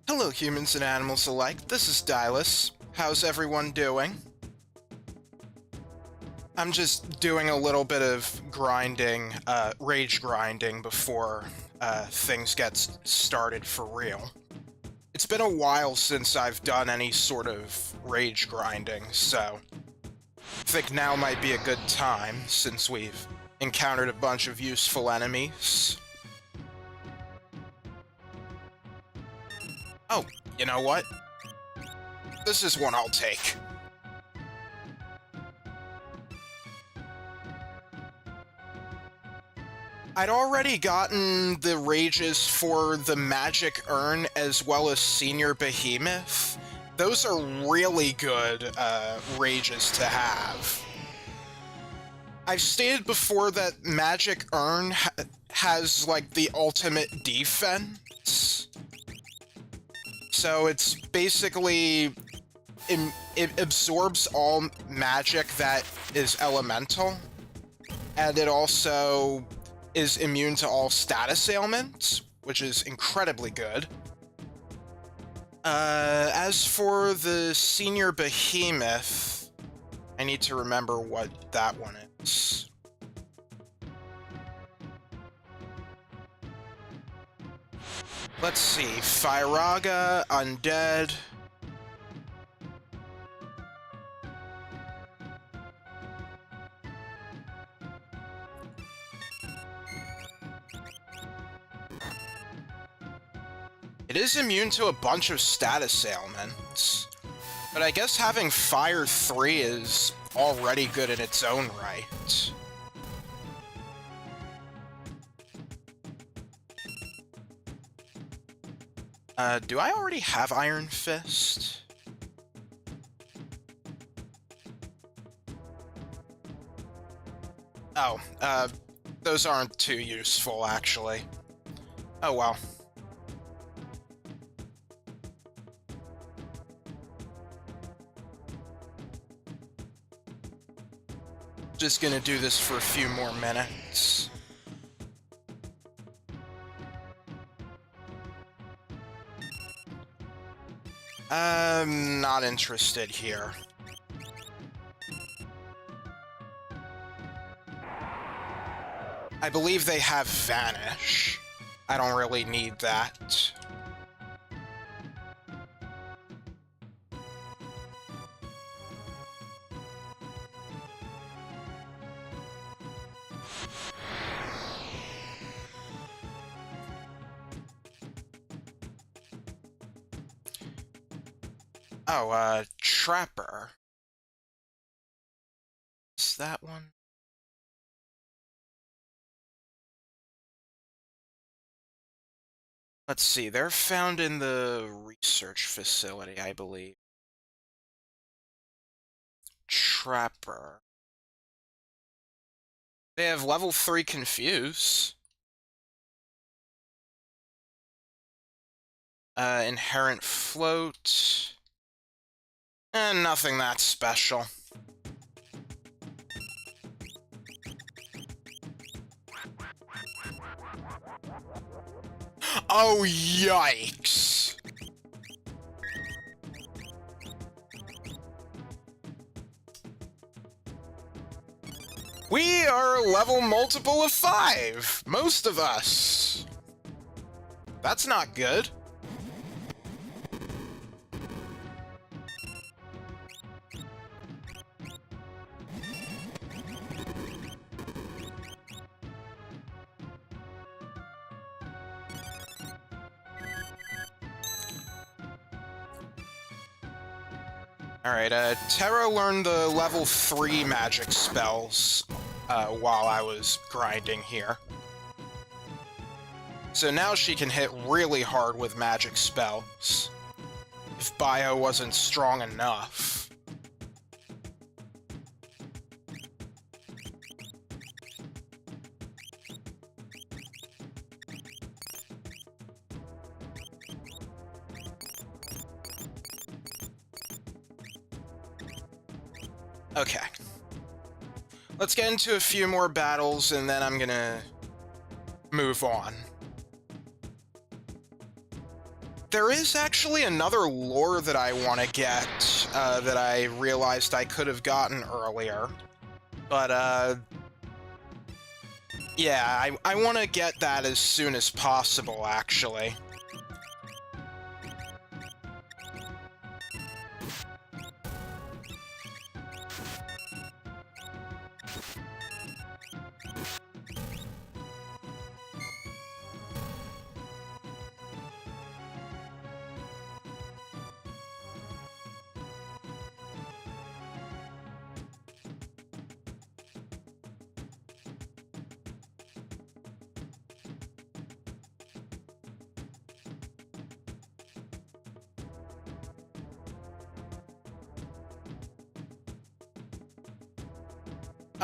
Hello humans and animals alike, this is Dylus. How's everyone doing? I'm just doing a little bit of grinding, rage grinding before things get started for real. It's been a while since I've done any sort of rage grinding, so I think now might be a good time since we've encountered a bunch of useful enemies. Oh, you know what? This is one I'll take. I'd already gotten the rages for the Magic Urn as well as Senior Behemoth. Those are really good rages to have. I've stated before that Magic Urn has, like, the ultimate defense. So it's basically... it absorbs all magic that is elemental, and it also is immune to all status ailments, which is incredibly good. As for the Senior Behemoth, I need to remember what that one is. Let's see, Firaga, Undead... It is immune to a bunch of status ailments, but I guess having Fire 3 is already good in its own right. Do I already have Iron Fist? Oh, those aren't too useful, actually. Oh well. Just gonna do this for a few more minutes. I'm not interested here. I believe they have Vanish. I don't really need that. Oh, Trapper. Is that one? Let's see, they're found in the research facility, I believe. Trapper. They have level 3 Confuse. Inherent Float. And nothing that special. Oh, yikes! We are level multiple of 5! Most of us! That's not good. Alright, Terra learned the level 3 magic spells while I was grinding here. So now she can hit really hard with magic spells. If Bio wasn't strong enough. Okay. Let's get into a few more battles, and then I'm gonna move on. There is actually another lore that I want to get, that I realized I could have gotten earlier. But, yeah, I want to get that as soon as possible, actually.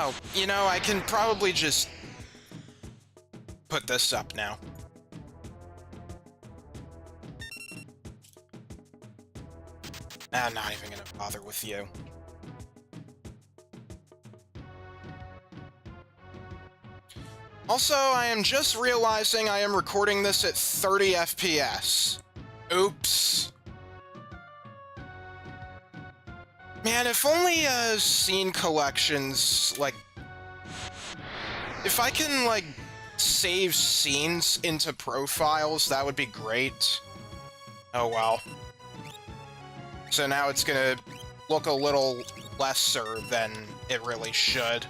Oh, you know, I can probably just put this up now. I'm not even gonna bother with you. Also, I am just realizing I am recording this at 30 FPS. Oops. Man, if only, scene collections, like... If I can, like, save scenes into profiles, that would be great. Oh well. So now it's gonna look a little lesser than it really should.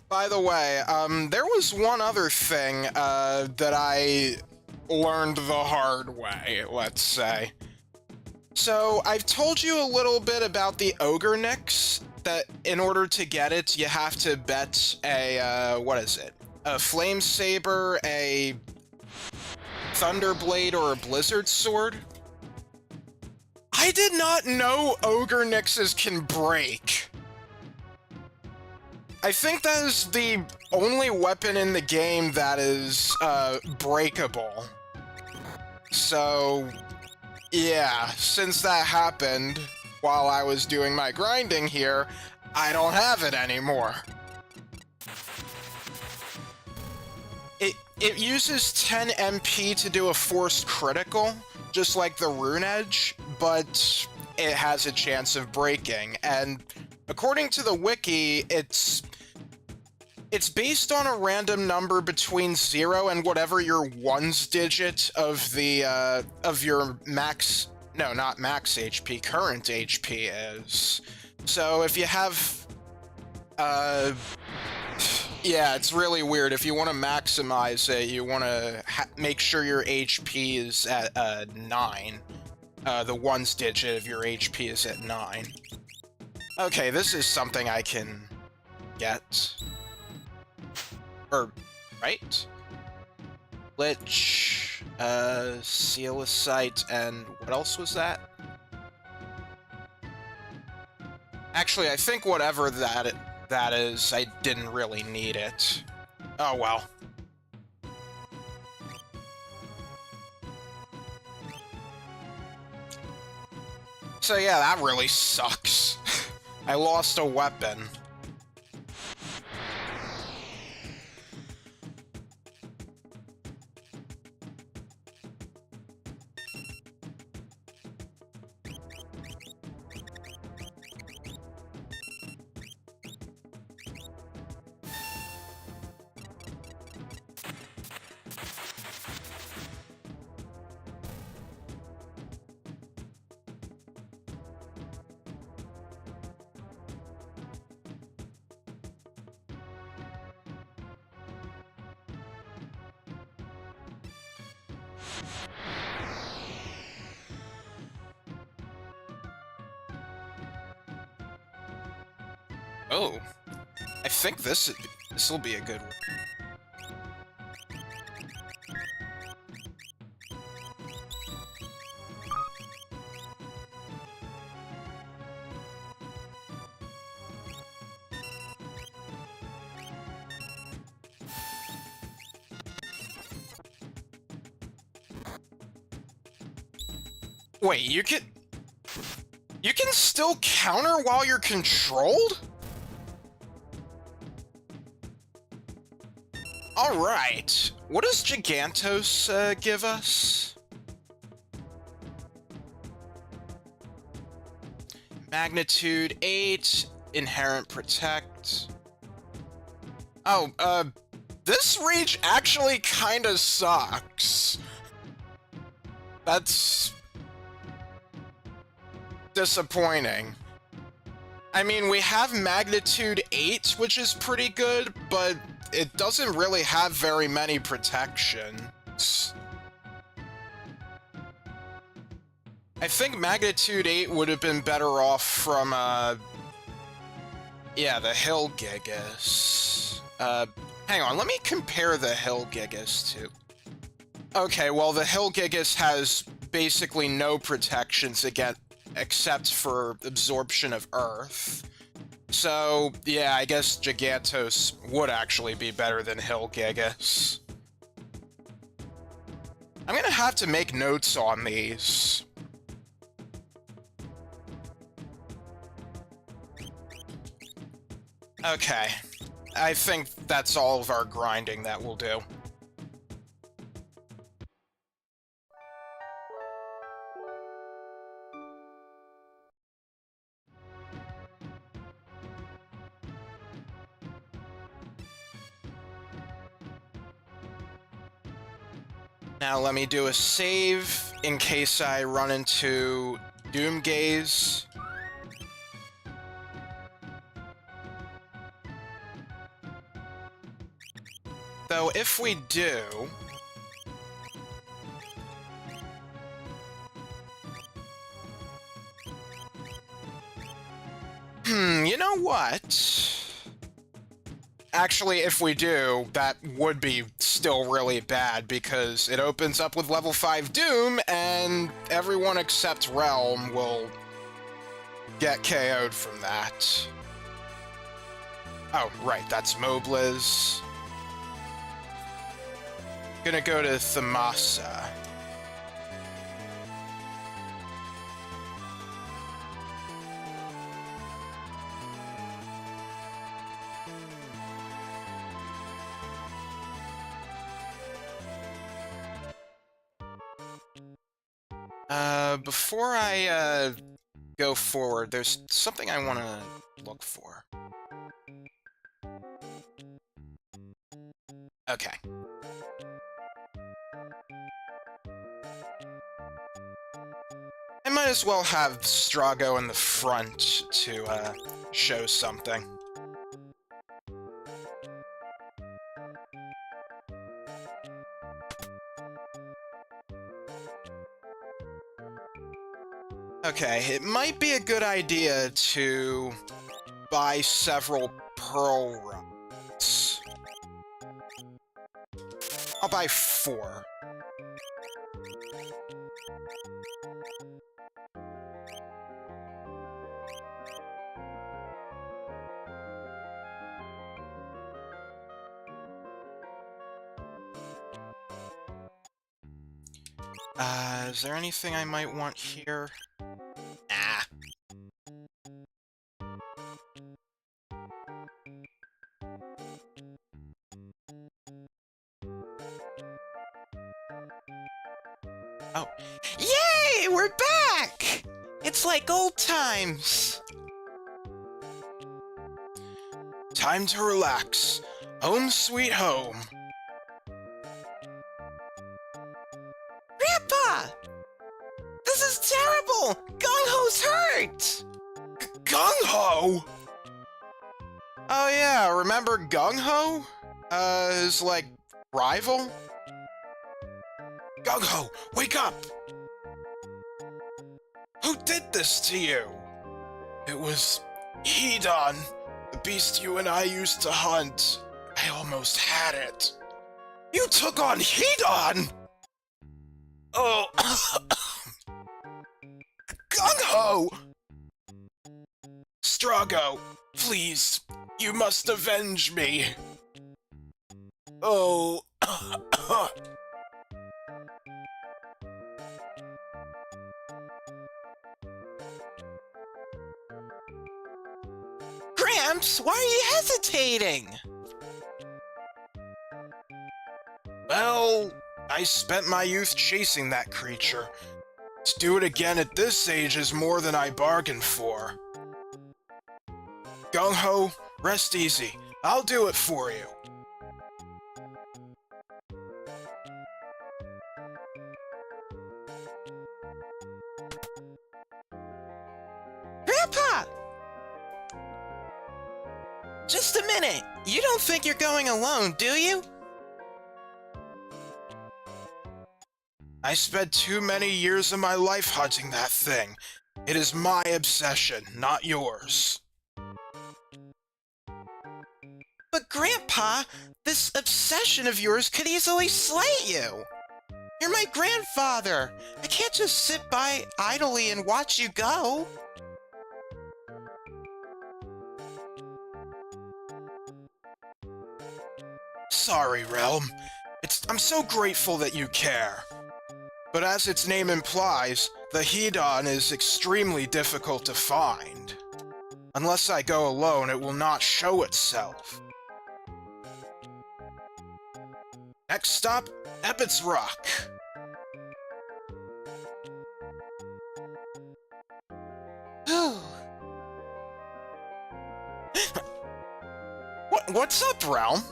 By the way, there was one other thing, that I learned the hard way, let's say. So, I've told you a little bit about the Ogre Nix, that in order to get it, you have to bet a, what is it? A Flame Saber, a Thunderblade, or a Blizzard Sword? I did not know Ogre Nixes can break! I think that is the only weapon in the game that is, breakable. So, yeah, since that happened while I was doing my grinding here, I don't have it anymore. It uses 10 MP to do a forced critical, just like the Rune Edge, but it has a chance of breaking, and according to the wiki, it's based on a random number between 0 and whatever your ones digit of the, of your max... No, not max HP, current HP is. So if you have... Yeah, it's really weird. If you want to maximize it, you want to make sure your HP is at, 9. The ones digit of your HP is at 9. Okay, this is something I can get. Or, right? Lich, Sealicite, and what else was that? Actually, I think whatever that is, I didn't really need it. Oh well. So yeah, that really sucks. I lost a weapon. Oh, I think this will be a good one. Wait, you can still counter while you're controlled? Alright, what does Gigantos give us? Magnitude 8, Inherent Protect. Oh, this reach actually kinda sucks. That's disappointing. I mean, we have Magnitude 8, which is pretty good, but it doesn't really have very many protections. I think Magnitude 8 would have been better off from, yeah, the Hill Gigas. Hang on, let me compare the Hill Gigas to... Okay, well, the Hill Gigas has have basically no protections except for absorption of Earth. So, yeah, I guess Gigantos would actually be better than Hilgigas. I'm gonna have to make notes on these. Okay. I think that's all of our grinding that we'll do. Now let me do a save in case I run into Doomgaze. Though if we do... you know what? Actually, if we do, that would be still really bad, because it opens up with level 5 Doom, and everyone except Realm will get KO'd from that. Oh, right, that's Mobliz. Gonna go to Thamasa. Before I, go forward, there's something I want to look for. Okay. I might as well have Strago in the front to, show something. Okay, it might be a good idea to buy several pearl rods. I'll buy 4. Is there anything I might want here? Nah. Oh. Yay! We're back! It's like old times! Time to relax. Home sweet home. Grandpa! This is terrible! Gung-Ho's hurt! Gung-Ho? Oh yeah, remember Gung-Ho? His, like, rival? Gung-Ho, wake up! Who did this to you? It was Hedon, the beast you and I used to hunt. I almost had it. You took on Hedon? Oh, Gung-Ho! Strago, please, you must avenge me. Oh, Gramps, why are you hesitating? Well, I spent my youth chasing that creature. To do it again at this age is more than I bargained for. Gung-Ho, rest easy. I'll do it for you. Grandpa! Just a minute. You don't think you're going alone, do you? I spent too many years of my life hunting that thing. It is my obsession, not yours. But Grandpa, this obsession of yours could easily slay you. You're my grandfather! I can't just sit by idly and watch you go! Sorry, Realm. I'm so grateful that you care. But as its name implies, the Hedon is extremely difficult to find. Unless I go alone, it will not show itself. Next stop, Ebbets Rock. What's up, Realm?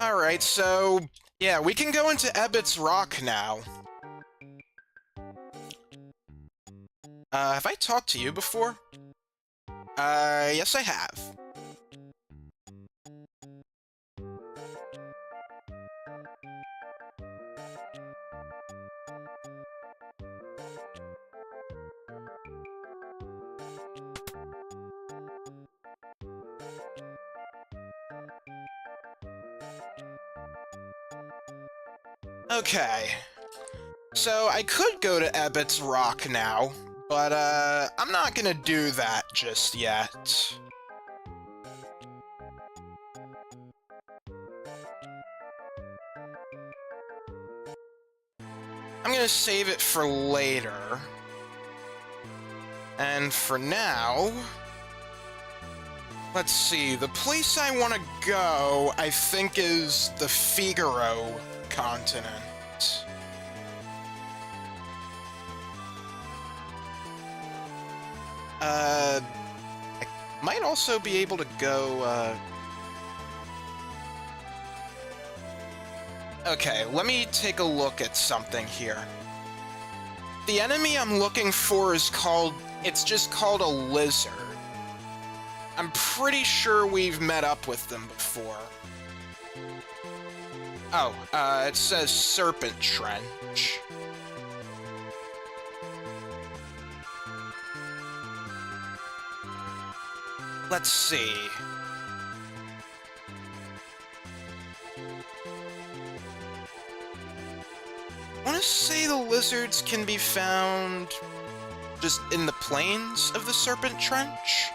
Alright, so... yeah, we can go into Ebbets Rock now. Have I talked to you before? Yes I have. Okay. So, I could go to Ebbets Rock now, but, I'm not gonna do that just yet. I'm gonna save it for later. And for now... let's see, the place I want to go, I think, is the Figaro continent. I might also be able to go, okay, let me take a look at something here. The enemy I'm looking for is called... it's just called a lizard. I'm pretty sure we've met up with them before. Oh, it says Serpent Trench. Let's see. I want to say the lizards can be found just in the plains of the Serpent Trench.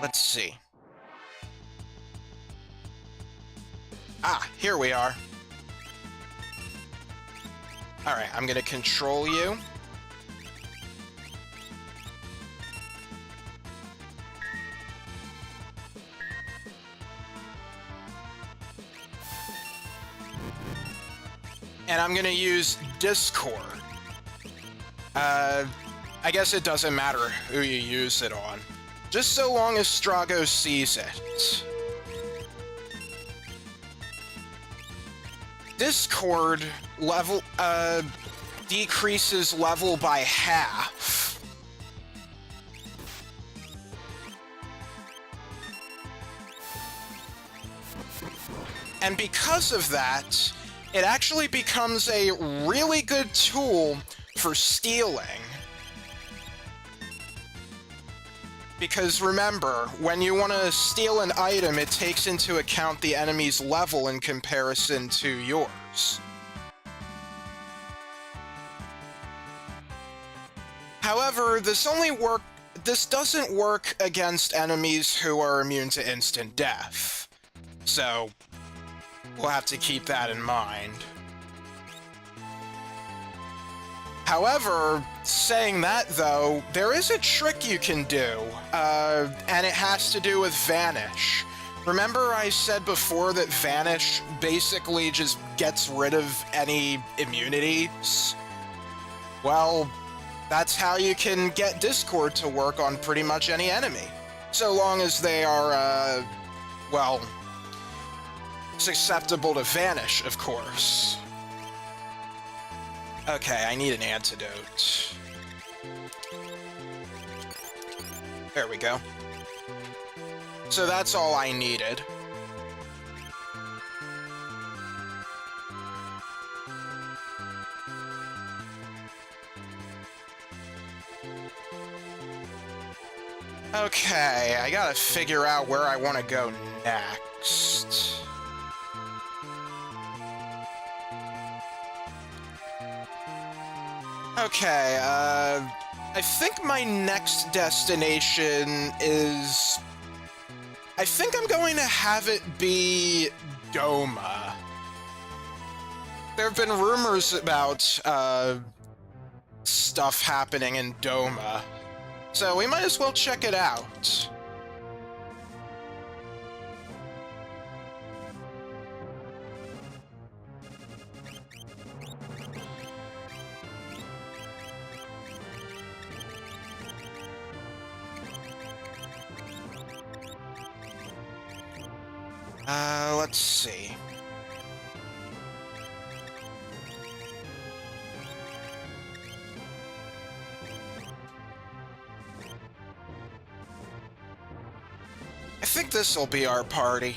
Let's see. Ah, here we are. Alright, I'm gonna control you. And I'm gonna use Discord. I guess it doesn't matter who you use it on. Just so long as Strago sees it. Discord level, decreases level by half. And because of that, it actually becomes a really good tool for stealing. Because remember, when you want to steal an item, it takes into account the enemy's level in comparison to yours. However, this doesn't work against enemies who are immune to instant death. So, we'll have to keep that in mind. However, saying that though, there is a trick you can do, and it has to do with Vanish. Remember I said before that Vanish basically just gets rid of any immunities? Well, that's how you can get Discord to work on pretty much any enemy. So long as they are, well, susceptible to Vanish, of course. Okay, I need an antidote. There we go. So that's all I needed. Okay, I gotta figure out where I want to go next. Okay, I think my next destination is... I think I'm going to have it be Doma. There have been rumors about, stuff happening in Doma, so we might as well check it out. Let's see. I think this'll be our party.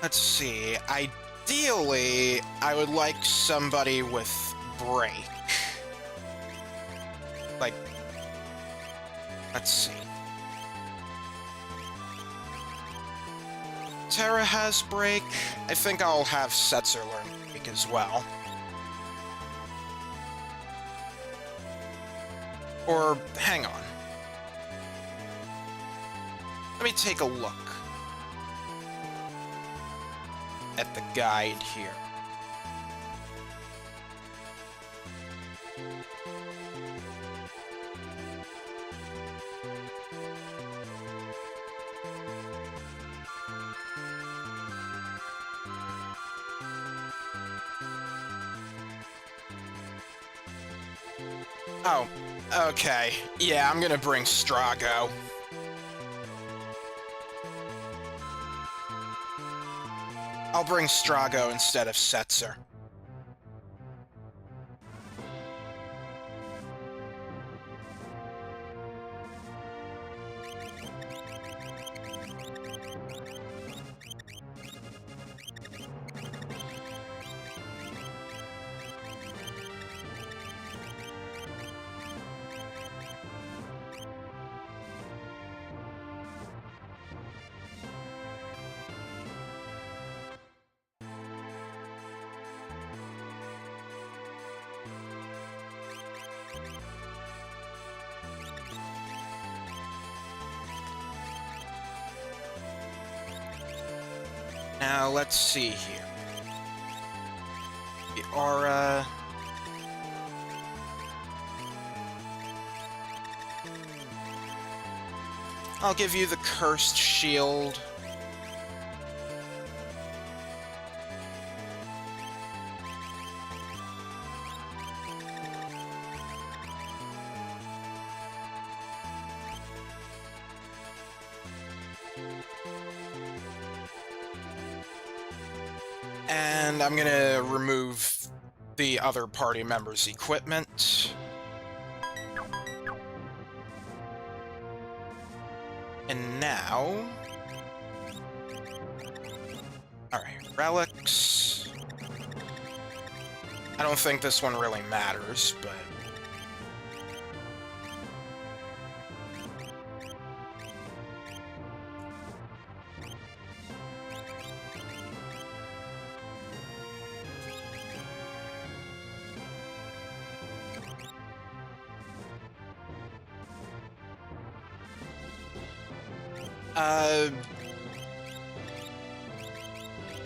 Let's see. Ideally, I would like somebody with break. Like, let's see. Terra has break. I think I'll have Setzer learn break as well. Or, hang on. Let me take a look at the guide here. Oh, okay. Yeah, I'm gonna bring Strago. I'll bring Strago instead of Setzer. Now, let's see here. The aura... I'll give you the cursed shield. And I'm gonna remove the other party members' equipment. And now... Alright, relics. I don't think this one really matters, but...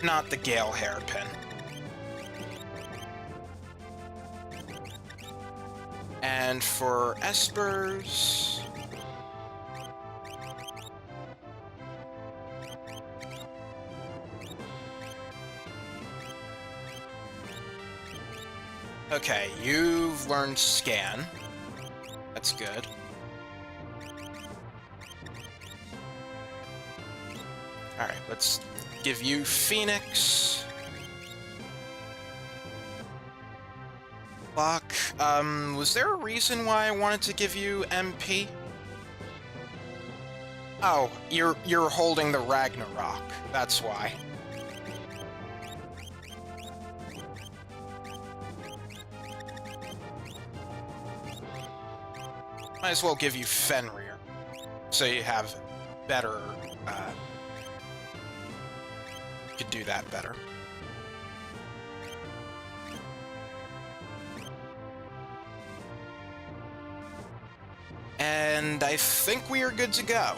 Not the Gale hairpin. And for Espers... Okay, you've learned Scan. That's good. Alright, let's give you Phoenix. Buck, was there a reason why I wanted to give you MP? Oh, you're holding the Ragnarok. That's why. Might as well give you Fenrir, so you have better, you could do that better. And I think we are good to go.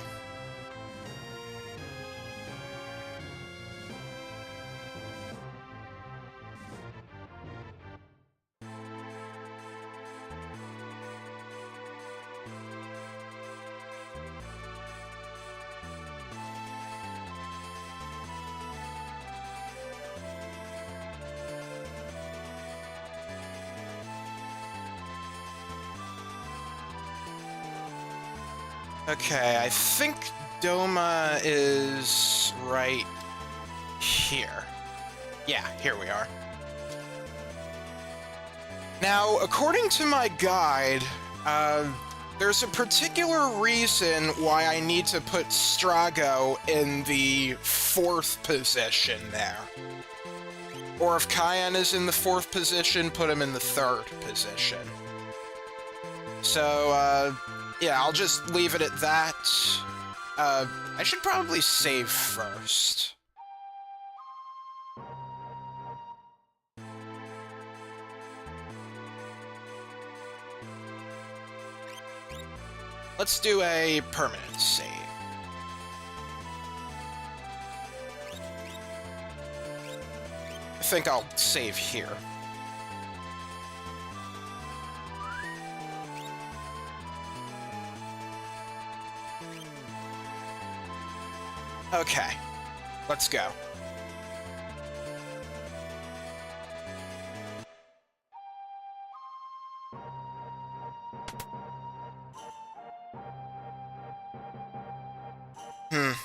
Okay, I think Doma is right here. Yeah, here we are. Now, according to my guide, there's a particular reason why I need to put Strago in the 4th position there. Or if Cayenne is in the 4th position, put him in the 3rd position. So, yeah, I'll just leave it at that. I should probably save first. Let's do a permanent save. I think I'll save here. Okay, let's go.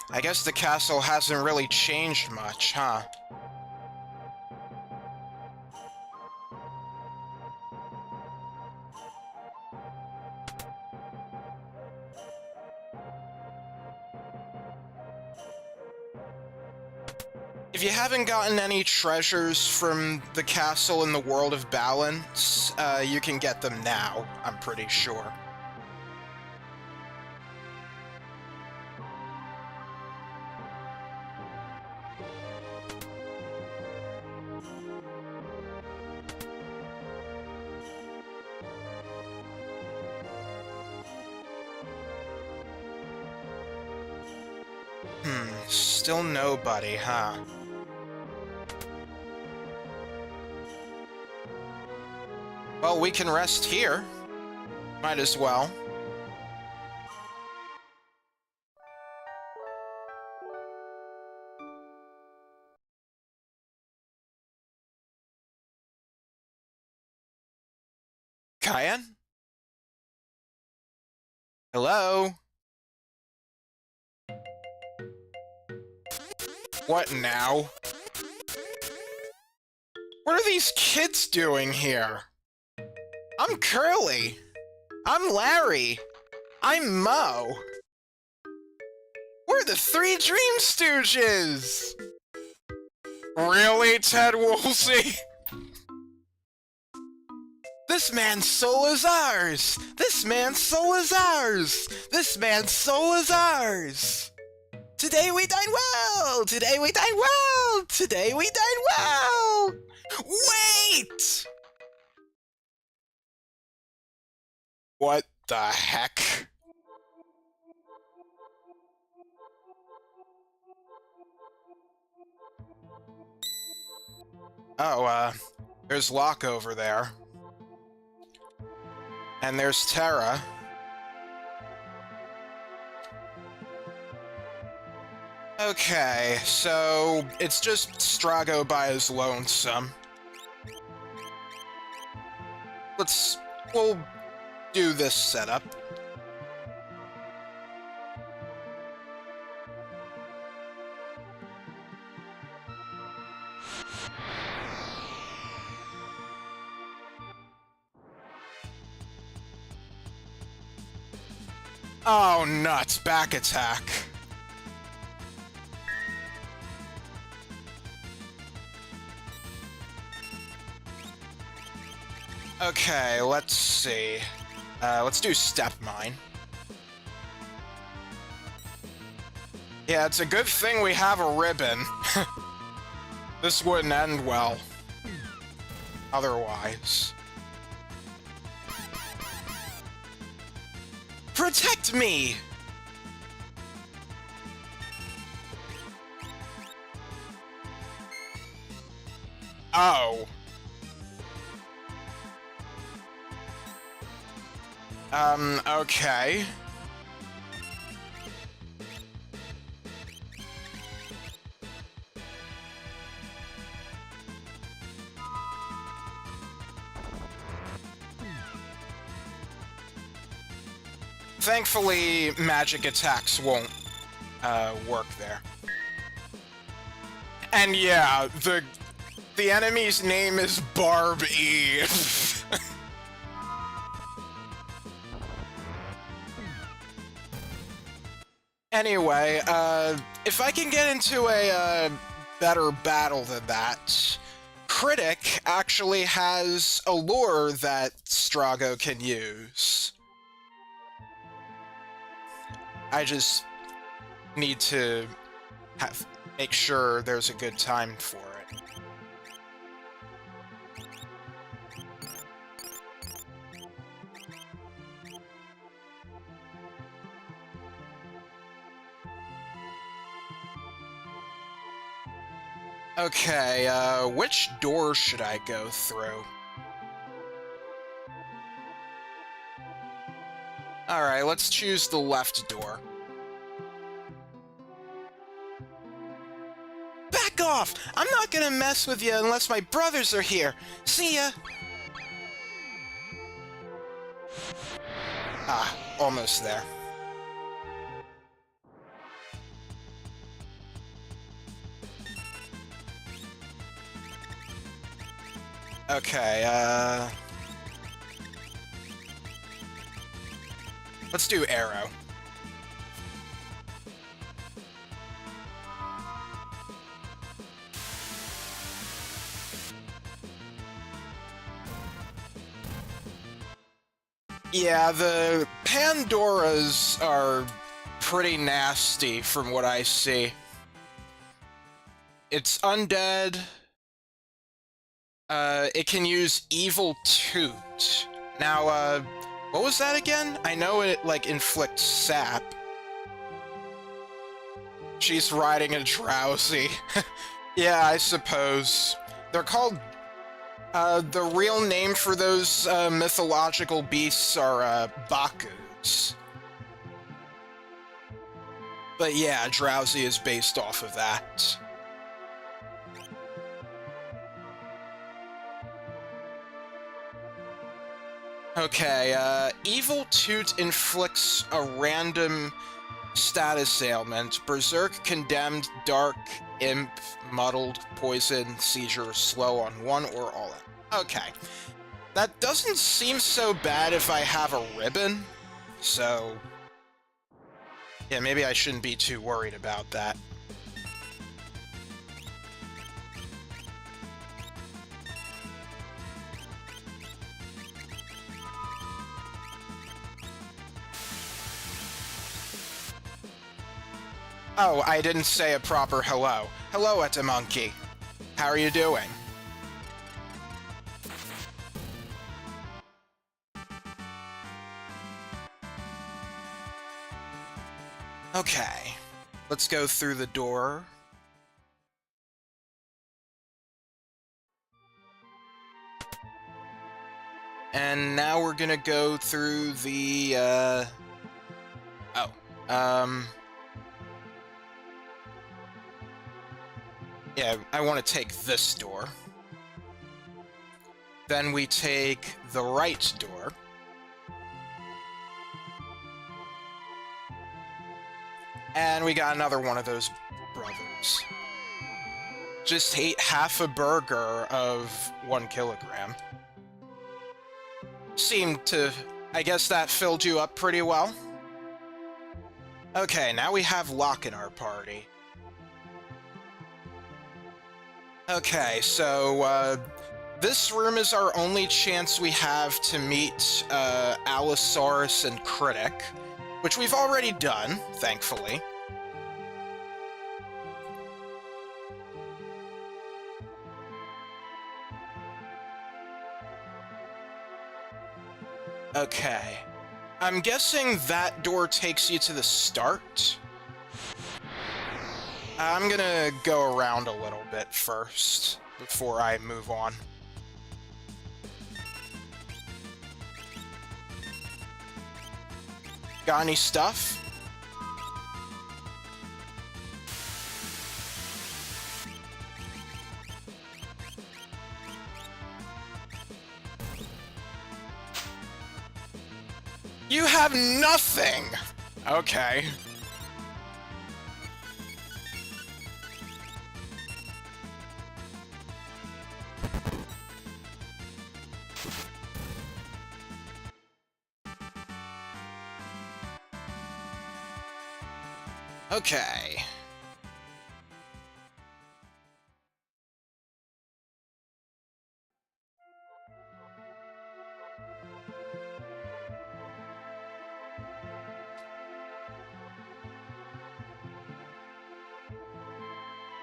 I guess the castle hasn't really changed much, huh? If you haven't gotten any treasures from the castle in the World of Balance, you can get them now, I'm pretty sure. Still nobody, huh? Well, we can rest here. Might as well. Cayenne? Hello? What now? What are these kids doing here? I'm Curly. I'm Larry. I'm Mo. We're the Three Dream Stooges! Really, Ted Woolsey? This man's soul is ours! This man's soul is ours! This man's soul is ours! Today we dine well! Today we dine well! Today we dine well! Wait! What the heck? Oh, there's Locke over there. And there's Terra. Okay, so it's just Strago by his lonesome. We'll do this setup. Oh, nuts, back attack. Okay, let's see. Let's do Step Mine. Yeah, it's a good thing we have a ribbon. This wouldn't end well. Otherwise. Protect me! Oh. Okay. Thankfully, magic attacks won't, work there. And yeah, the enemy's name is Barb E. Anyway, if I can get into a, better battle than that, Critic actually has a lure that Strago can use. I just need to make sure there's a good time for it. Okay, which door should I go through? Alright, let's choose the left door. Back off! I'm not gonna mess with you unless my brothers are here! See ya! Ah, almost there. Okay, let's do arrow. Yeah, the Pandoras are pretty nasty from what I see. It's undead. It can use Evil Toot. Now, what was that again? I know it, like, inflicts sap. She's riding a drowsy. Yeah, I suppose. They're called... the real name for those, mythological beasts are, Bakus. But yeah, drowsy is based off of that. Okay, Evil Toot inflicts a random status ailment. Berserk, Condemned, Dark, Imp, Muddled, Poison, Seizure, Slow on one or all. Okay. That doesn't seem so bad if I have a ribbon, so... yeah, maybe I shouldn't be too worried about that. Oh, I didn't say a proper hello. Hello, Etamonkey. How are you doing? Okay. Let's go through the door. And now we're gonna go through the, yeah, I want to take this door. Then we take the right door. And we got another one of those brothers. Just ate half a burger of 1 kilogram. Seemed to... I guess that filled you up pretty well? Okay, now we have Locke in our party. Okay, so, This room is our only chance we have to meet Allosaurus and Critic, which we've already done, thankfully. Okay. I'm guessing that door takes you to the start. I'm gonna go around a little bit first before I move on. Got any stuff? You have nothing! Okay. Okay.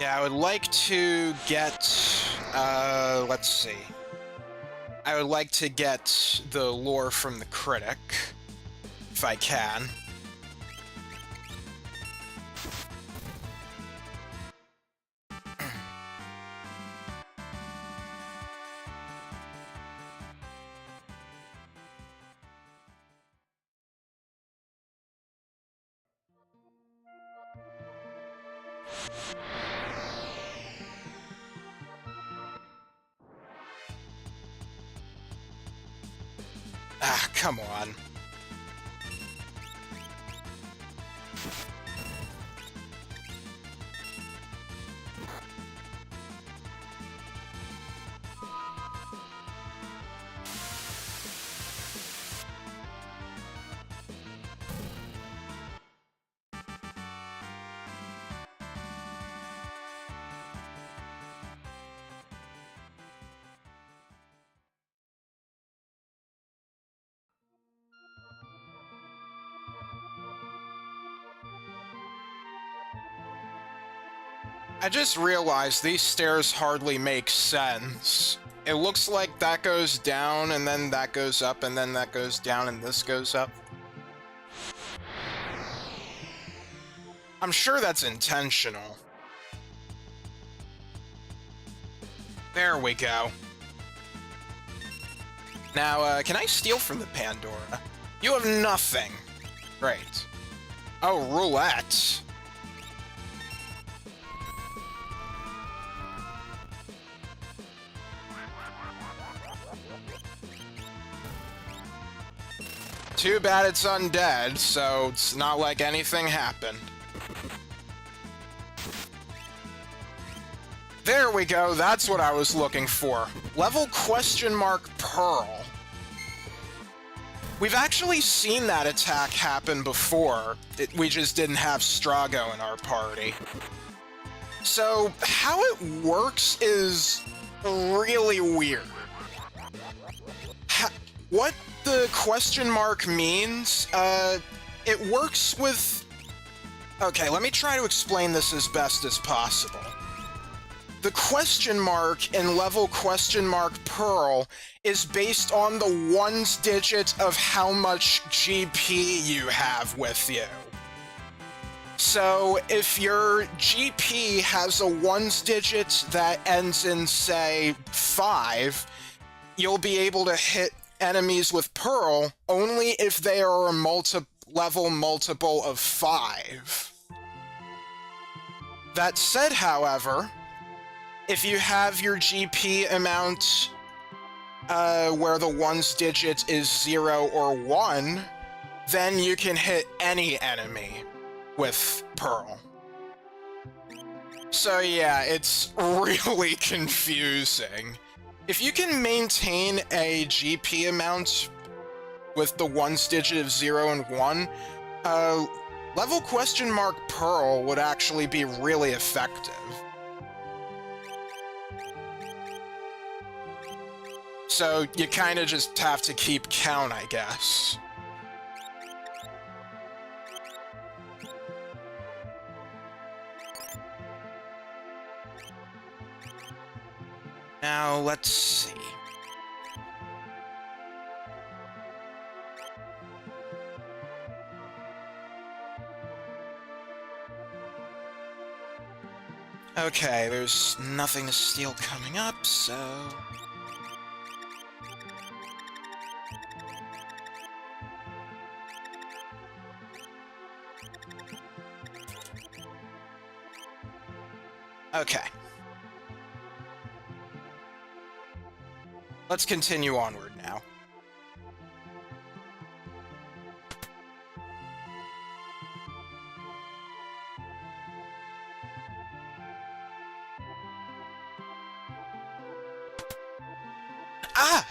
Yeah, I would like to get, let's see. I would like to get the lore from the Critic, if I can. Ah, come on. I just realized these stairs hardly make sense. It looks like that goes down, and then that goes up, and then that goes down, and this goes up. I'm sure that's intentional. There we go. Now, can I steal from the Pandora? You have nothing. Great. Oh, roulette. Too bad it's undead, so it's not like anything happened. There we go, that's what I was looking for. Level question mark Pearl. We've actually seen that attack happen before. We just didn't have Strago in our party. So, how it works is really weird. What the question mark means, it works with... Okay, let me try to explain this as best as possible. The question mark in level question mark Pearl is based on the ones digit of how much GP you have with you. So if your GP has a ones digit that ends in, say, 5, you'll be able to hit enemies with Pearl only if they are a level multiple of 5. That said, however, if you have your GP amount where the ones digit is 0 or 1, then you can hit any enemy with Pearl. So yeah, it's really confusing. If you can maintain a GP amount with the ones digit of 0 and 1, level question mark Pearl would actually be really effective. So you kind of just have to keep count, I guess. Now, let's see. Okay, there's nothing to steal coming up, so... Okay. Let's continue onward now. Ah!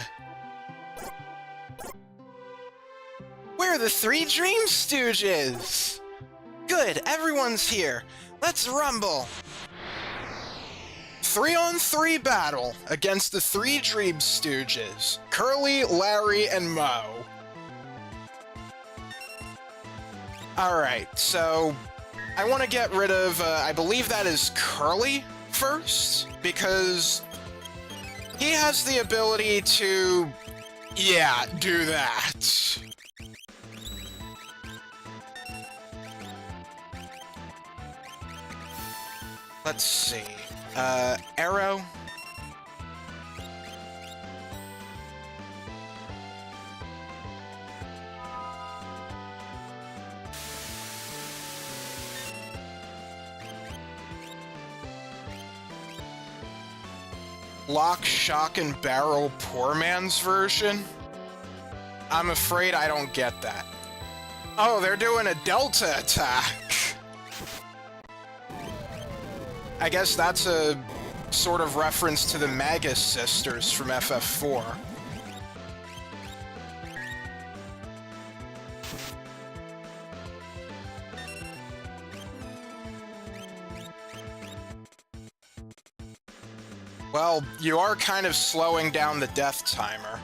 We're the three Dream Stooges! Good, everyone's here. Let's rumble! 3-on-3 battle against the three Dream Stooges, Curly, Larry, and Moe. Alright, so I want to get rid of, I believe that is Curly first, because he has the ability to, yeah, do that. Let's see. Arrow. Lock, shock, and barrel poor man's version? I'm afraid I don't get that. Oh, they're doing a delta attack. I guess that's a sort of reference to the Magus sisters from FF4. Well, you are kind of slowing down the death timer.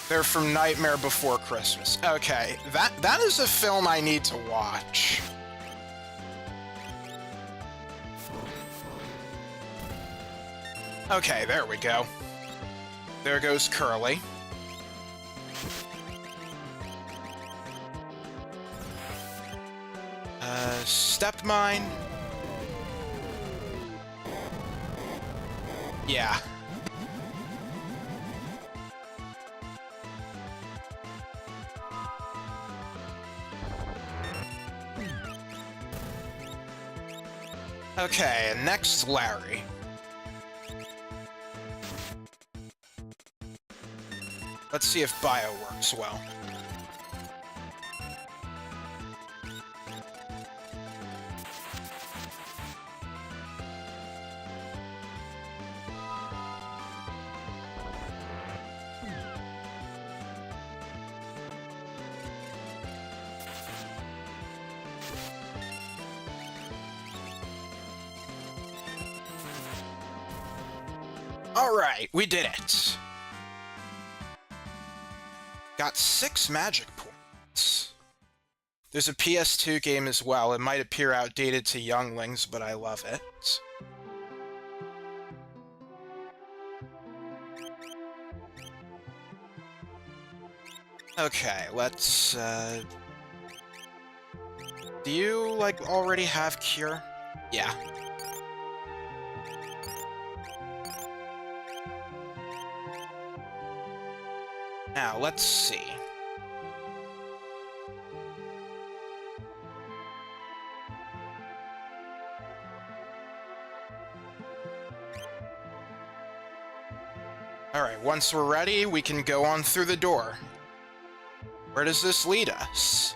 They're from Nightmare Before Christmas. Okay, that is a film I need to watch. Okay, there we go. There goes Curly. Step mine. Yeah. Okay, and next, Larry. Let's see if Bio works well. Alright, we did it. Got 6 magic points. There's a PS2 game as well. It might appear outdated to younglings, but I love it. Okay, let's, do you, like, already have Cure? Yeah. Now, let's see. Alright, once we're ready, we can go on through the door. Where does this lead us?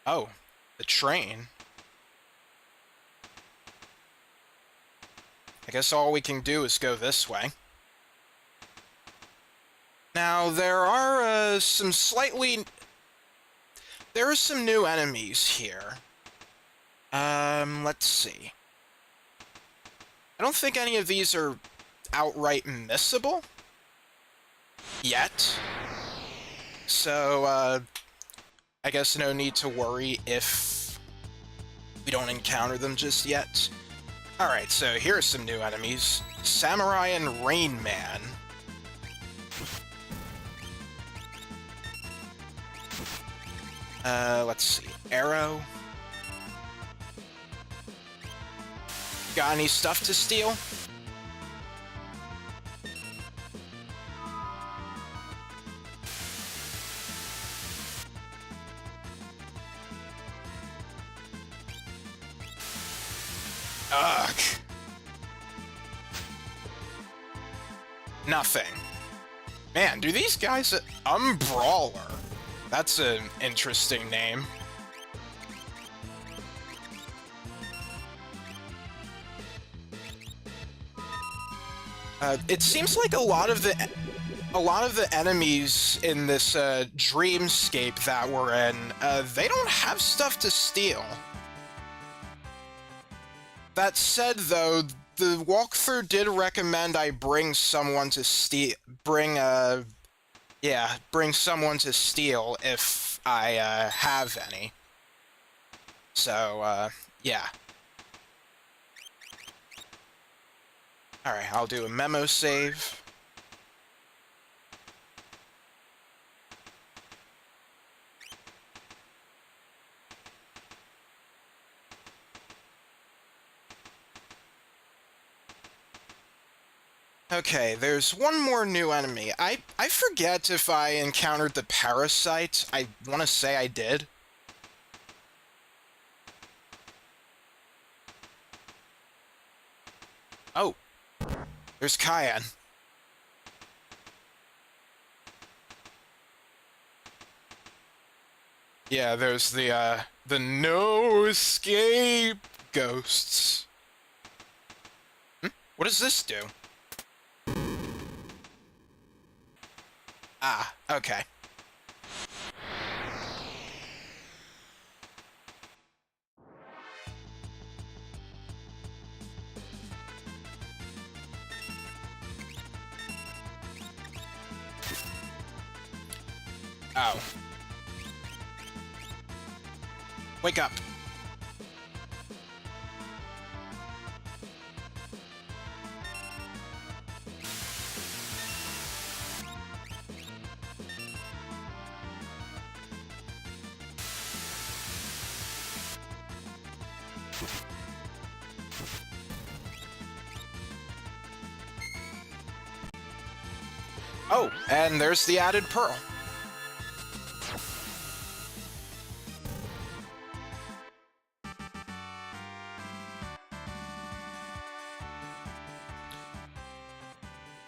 Oh, the train. I guess all we can do is go this way. Now, there are some slightly... there are some new enemies here. Let's see. I don't think any of these are outright missable yet. So, I guess no need to worry if we don't encounter them just yet. Alright, so here are some new enemies. Samurai and Rain Man. Let's see. Arrow. Got any stuff to steal? Ugh. Nothing. Man, do these guys... Umbrawler. That's an interesting name. It seems like a lot of the enemies in this dreamscape that we're in, they don't have stuff to steal. That said, though, the walkthrough did recommend I bring someone to steal. Bring someone to steal if I have any. So, yeah. Alright, I'll do a memo save. Okay, there's one more new enemy. I forget if I encountered the parasite. I want to say I did. Oh. There's Cayenne. Yeah, there's the no escape ghosts. What does this do? Ah, okay. Oh. Wake up. Oh, and there's the added pearl.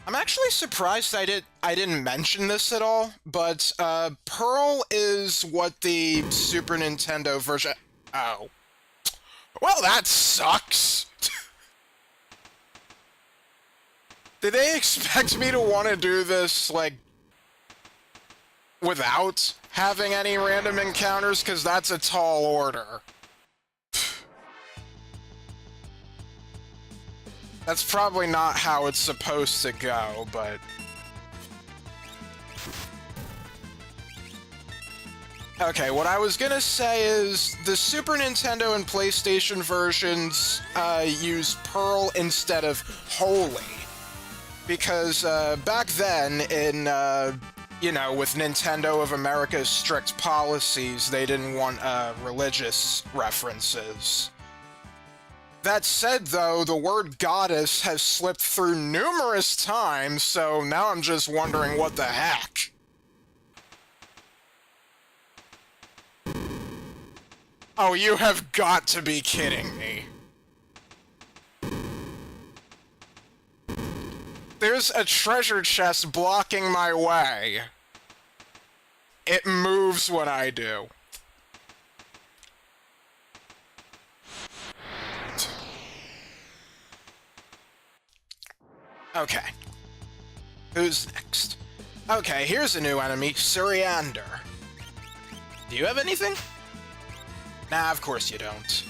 I'm actually surprised I didn't mention this at all, but Pearl is what the Super Nintendo version... Oh. Well, that sucks! Did they expect me to want to do this, like, without having any random encounters? Because that's a tall order. That's probably not how it's supposed to go, but... Okay, what I was gonna say is the Super Nintendo and PlayStation versions use Pearl instead of Holy. Because back then, in, you know, with Nintendo of America's strict policies, they didn't want religious references. That said, though, the word goddess has slipped through numerous times, so now I'm just wondering what the heck. Oh, you have got to be kidding me. There's a treasure chest blocking my way. It moves when I do. Okay. Who's next? Okay, here's a new enemy, Suriander. Do you have anything? Nah, of course you don't.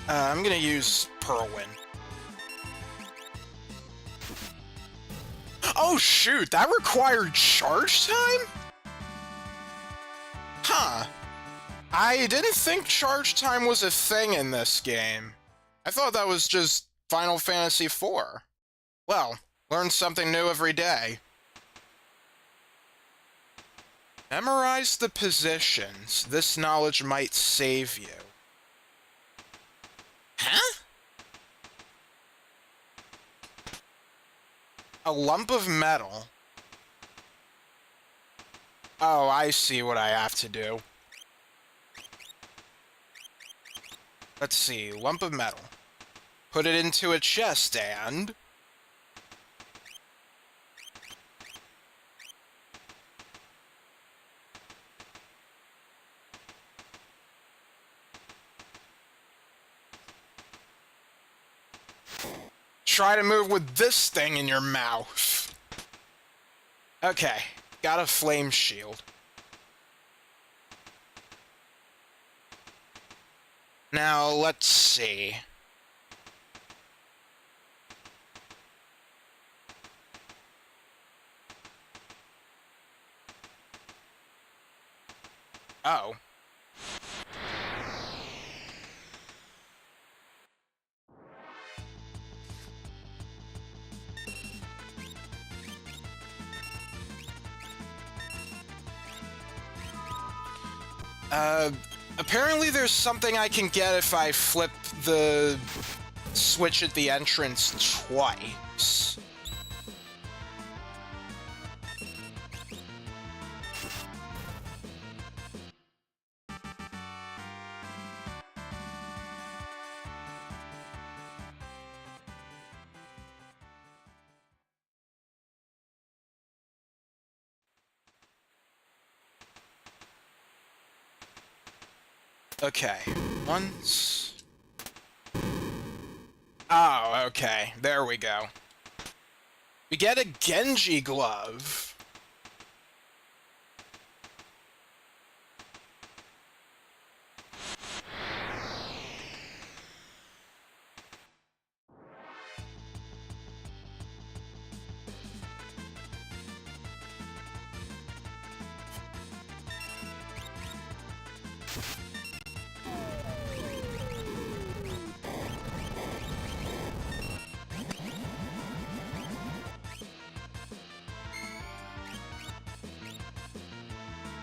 I'm gonna use Whirlwind. Oh shoot, that required charge time? Huh. I didn't think charge time was a thing in this game. I thought that was just Final Fantasy IV. Well, learn something new every day. Memorize the positions. This knowledge might save you. Huh? A lump of metal. Oh, I see what I have to do. Let's see, lump of metal. Put it into a chest and... try to move with this thing in your mouth. Okay, got a flame shield. Now, let's see. Oh. Apparently there's something I can get if I flip the switch at the entrance twice. Okay, once... Oh, okay, there we go. We get a Genji glove.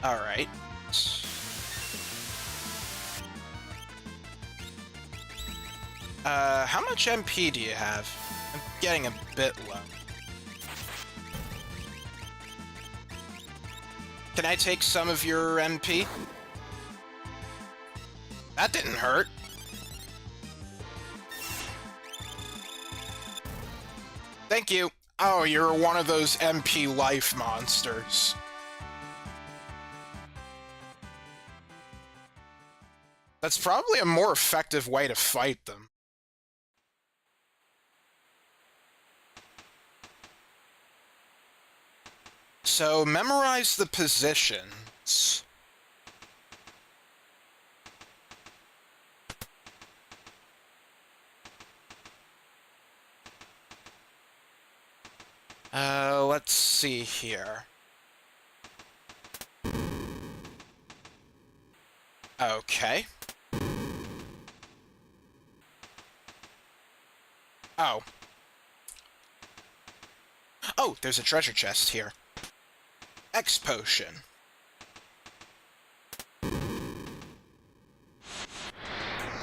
Alright. How much MP do you have? I'm getting a bit low. Can I take some of your MP? That didn't hurt. Thank you. Oh, you're one of those MP life monsters. That's probably a more effective way to fight them. So, memorize the positions. Let's see here. Okay. Oh. Oh, there's a treasure chest here. X potion.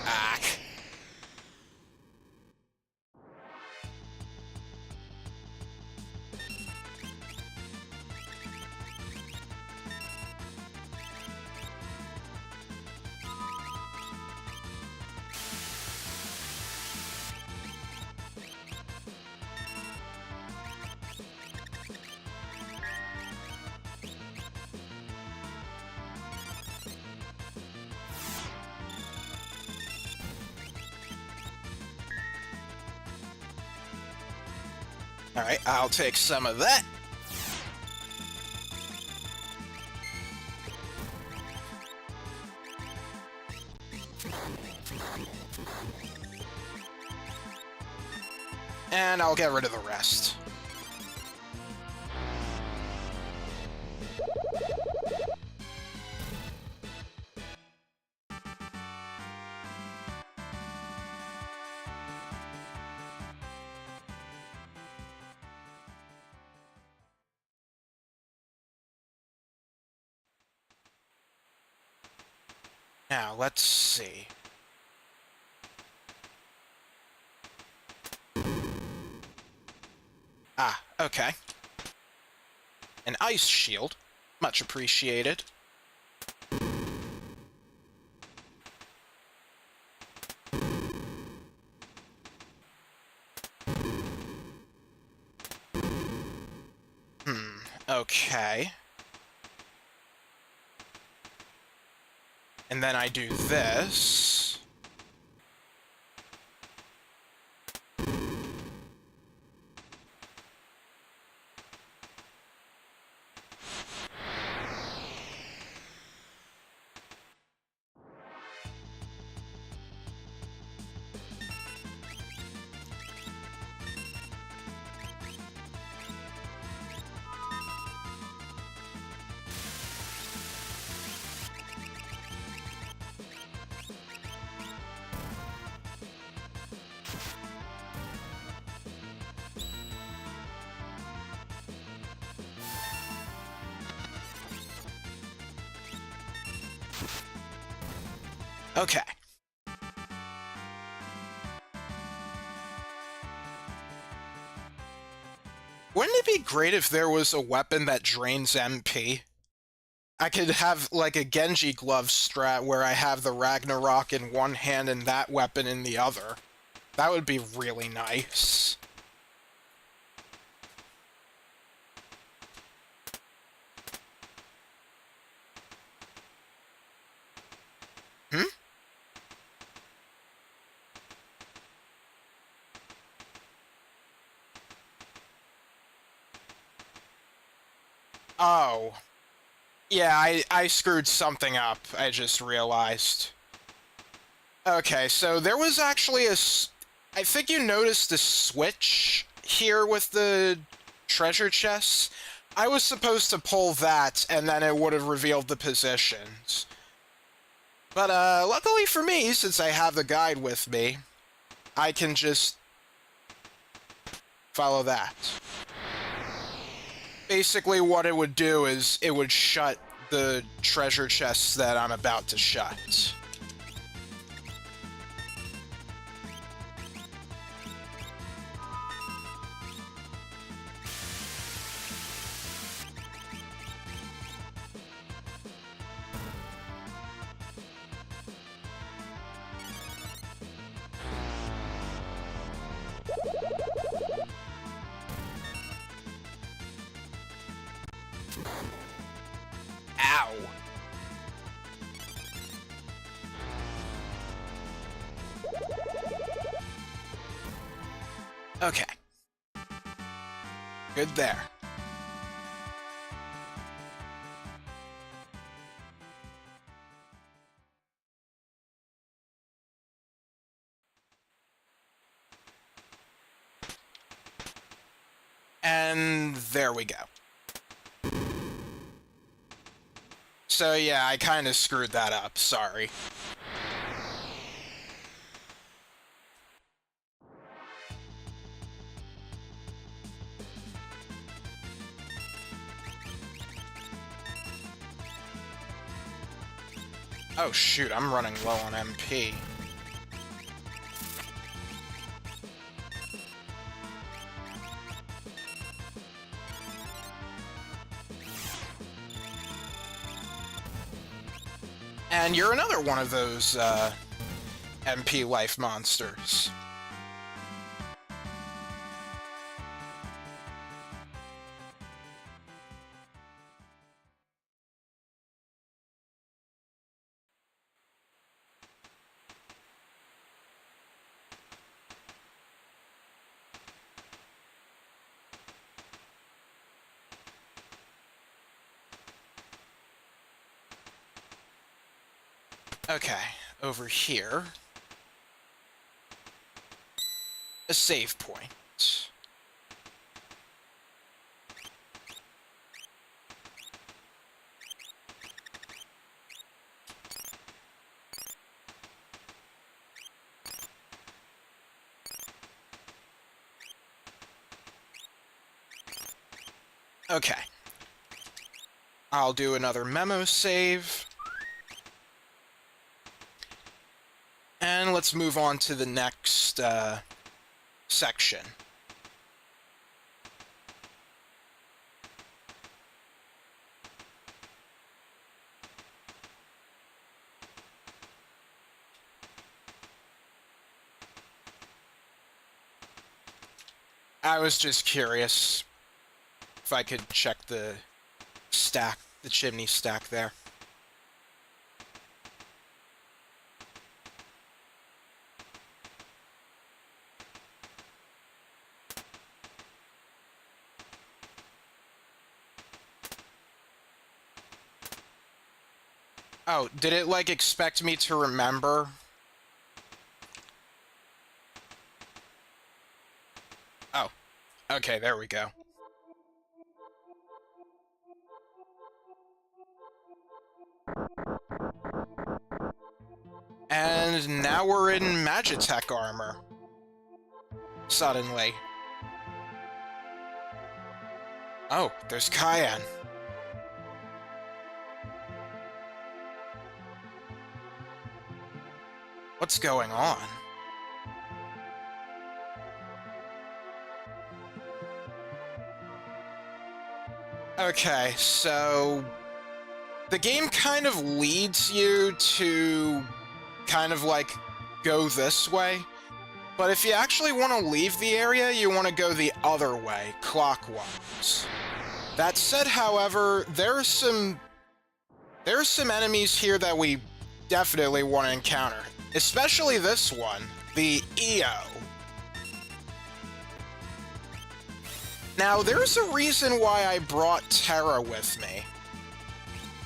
Ah. Alright, I'll take some of that. And I'll get rid of the rest. Now, let's see. Ah, okay. An ice shield. Much appreciated. Okay. And then I do this. Okay. Wouldn't it be great if there was a weapon that drains MP? I could have, like, a Genji glove strat where I have the Ragnarok in one hand and that weapon in the other. That would be really nice. Hmm? Oh. Yeah, I screwed something up, I just realized. Okay, so there was actually I think you noticed a switch here with the treasure chests. I was supposed to pull that, and then it would have revealed the positions. But, luckily for me, since I have the guide with me, I can just follow that. Basically, what it would do is it would shut the treasure chests that I'm about to shut. Ow. Okay. Good there. And there we go. So yeah, I kind of screwed that up, sorry. Oh shoot, I'm running low on MP. And you're another one of those, MP life monsters. Okay, over here. A save point. Okay. I'll do another memo save. And let's move on to the next section. I was just curious if I could check the stack, the chimney stack there. Oh, did it, like, expect me to remember? Oh, okay, there we go. And now we're in Magitech armor. Suddenly. Oh, there's Cayenne. What's going on? Okay, so the game kind of leads you to kind of like go this way, but if you actually want to leave the area, you want to go the other way, clockwise. That said, however, there are some enemies here that we definitely want to encounter, especially this one, the EO. Now, there's a reason why I brought Terra with me.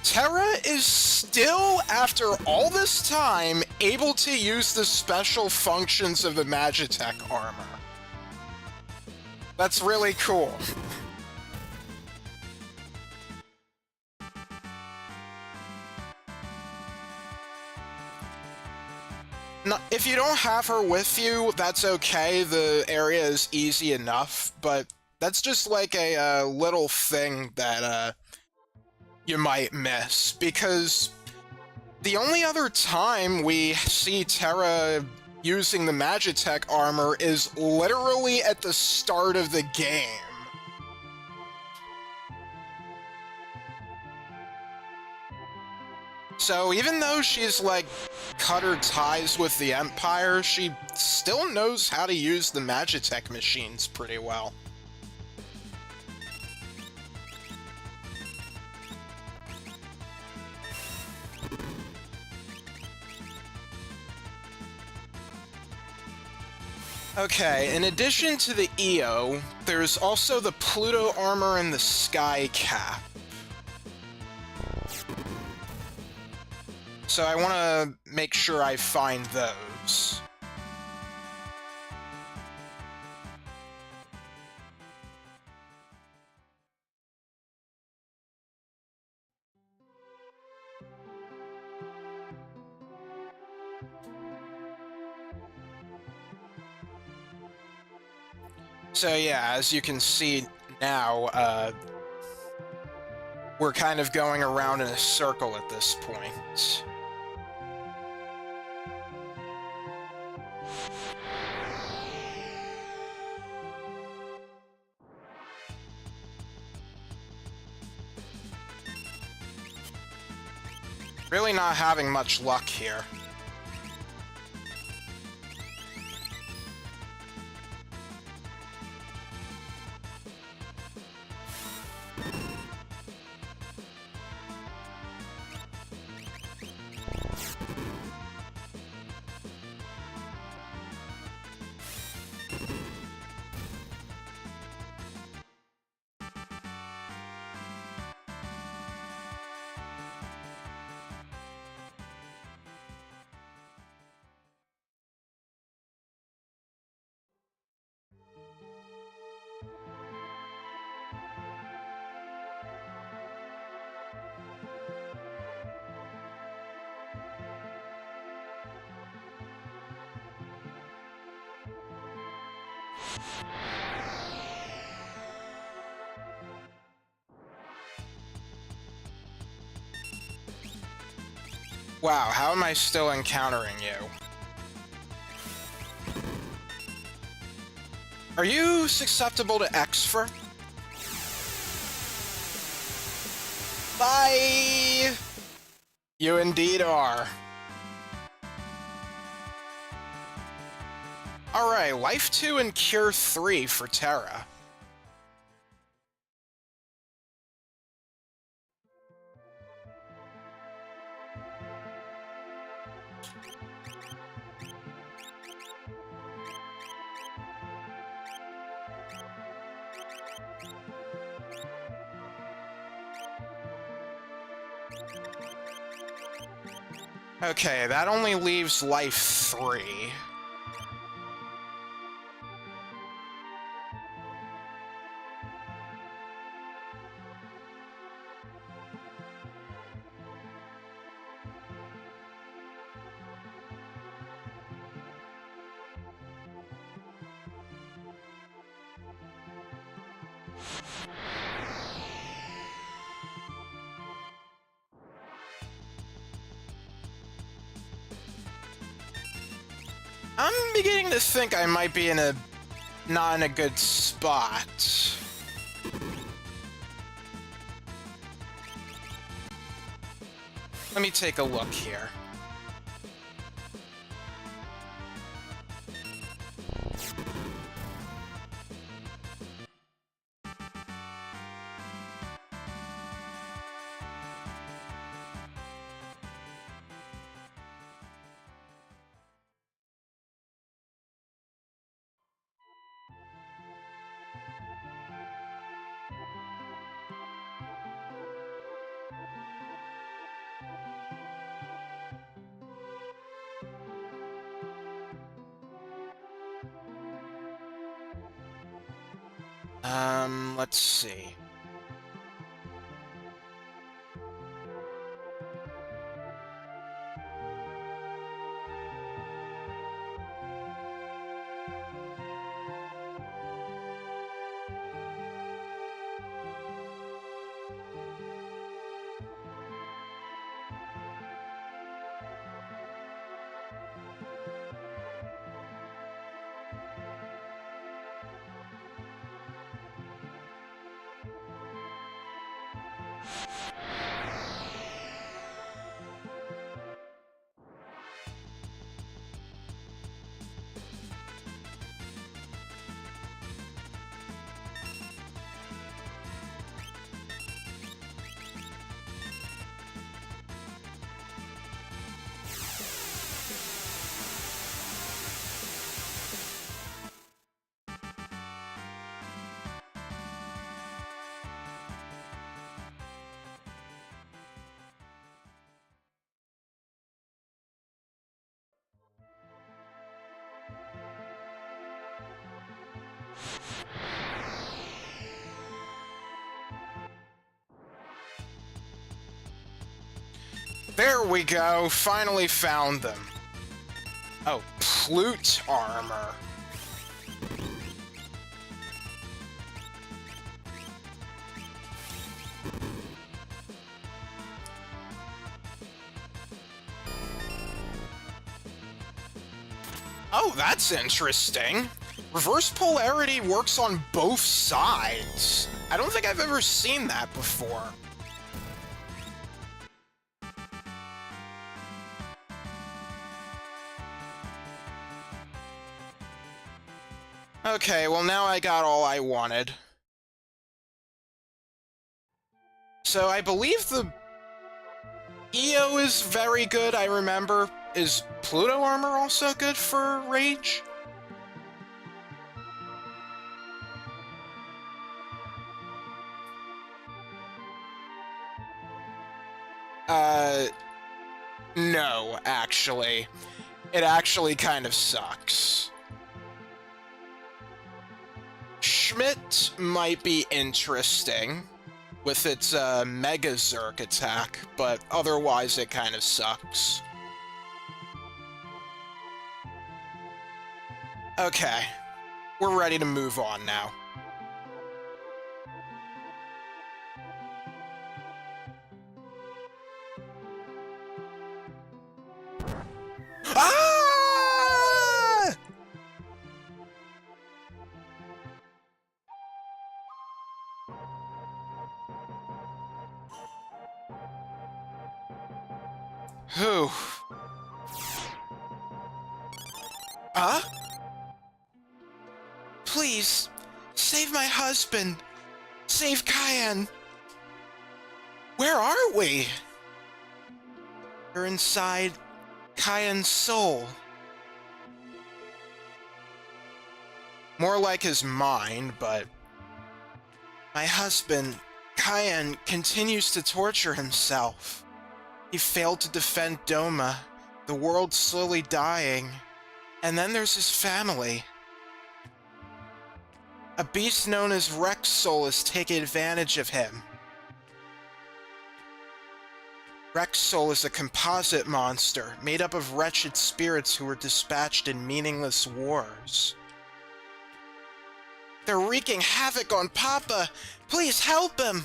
Terra is still, after all this time, able to use the special functions of the Magitech armor. That's really cool. Now, if you don't have her with you, that's okay. The area is easy enough, but that's just like a little thing that you might miss, because the only other time we see Terra using the Magitech armor is literally at the start of the game. So even though she's, like, cut her ties with the Empire, she still knows how to use the Magitech machines pretty well. Okay, in addition to the EO, there's also the Pluto armor and the Sky Cap. So I want to make sure I find those. So yeah, as you can see now, we're kind of going around in a circle at this point. Really not having much luck here. Wow, how am I still encountering you? Are you susceptible to Exfer? Bye! You indeed are. Alright, Life 2 and Cure 3 for Terra. Okay, that only leaves Life 3. I'm beginning to think I might be not in a good spot. Let me take a look here. Let's see. There we go, finally found them. Oh, Plute armor. Oh, that's interesting. Reverse polarity works on both sides. I don't think I've ever seen that before. Okay, well now I got all I wanted. So I believe the EO is very good, I remember. Is Pluto armor also good for Rage? No, actually. It actually kind of sucks. Schmidt might be interesting with its Mega Zerk attack, but otherwise it kind of sucks. Okay. we're ready to move on now. Ah! Whew. Huh? Please, save my husband. Save Cayenne. Where are we? You're inside Cayenne's soul. More like his mind, but... My husband, Cayenne, continues to torture himself. He failed to defend Doma, the world's slowly dying. And then there's his family. A beast known as Rex Soul is taking advantage of him. Rex Soul is a composite monster, made up of wretched spirits who were dispatched in meaningless wars. They're wreaking havoc on Papa! Please help him!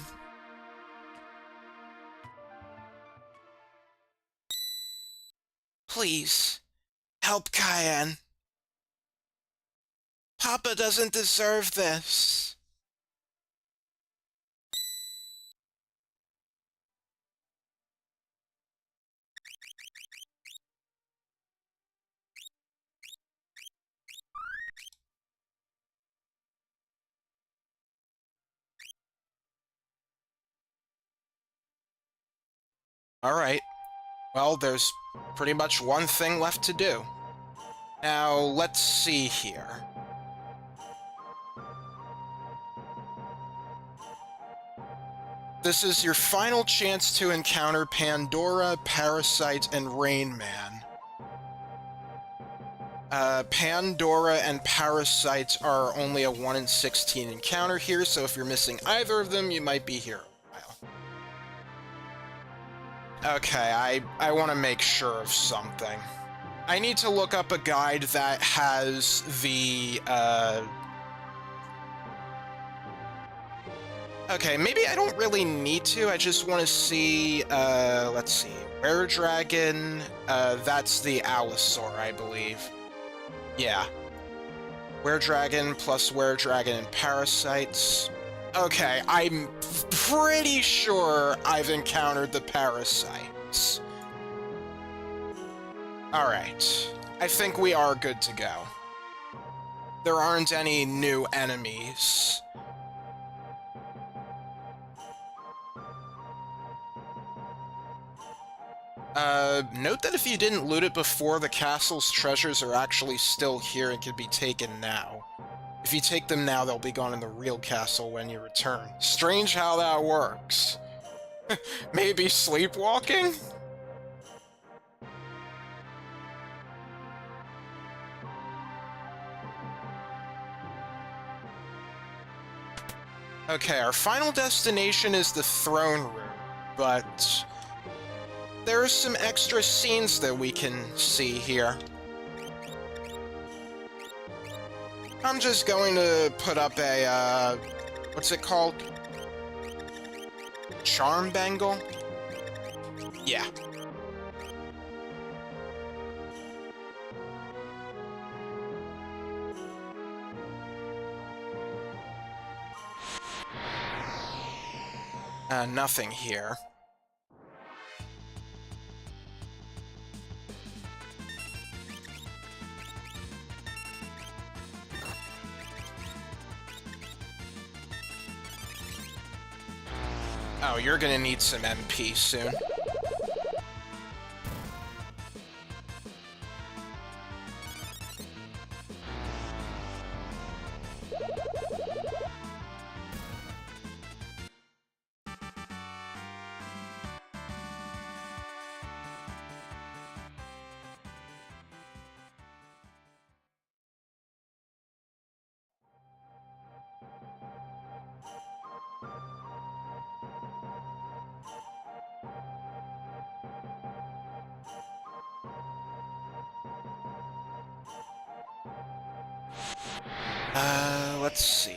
Please, help Cayenne. Papa doesn't deserve this. Alright. Well, there's pretty much one thing left to do. Now, let's see here. This is your final chance to encounter Pandora, Parasite, and Rain Man. Pandora and Parasite are only a 1 in 16 encounter here, so if you're missing either of them, you might be here a while. Okay, I want to make sure of something. I need to look up a guide that has the, Okay, maybe I don't really need to, I just want to see, let's see, Were-Dragon, that's the Allosaur, I believe. Yeah. Were-Dragon plus Were-Dragon and Parasites. Okay, I'm pretty sure I've encountered the Parasites. Alright, I think we are good to go. There aren't any new enemies. Note that if you didn't loot it before, the castle's treasures are actually still here and can be taken now. If you take them now, they'll be gone in the real castle when you return. Strange how that works. Maybe sleepwalking? Okay, our final destination is the throne room, but there are some extra scenes that we can see here. I'm just going to put up a, what's it called? Charm bangle? Yeah. Nothing here. Oh, you're gonna need some MP soon. Let's see.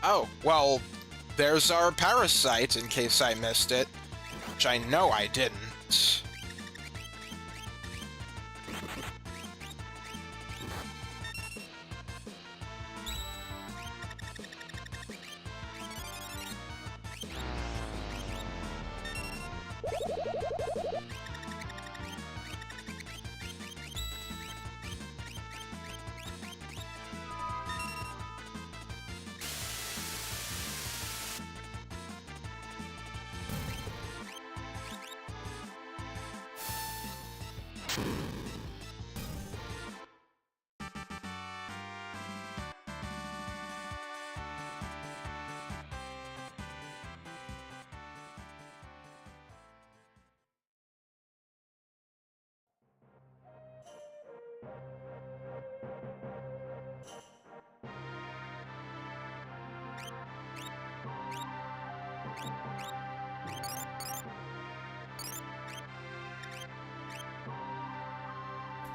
Oh, well, there's our parasite, in case I missed it. Which I know I didn't.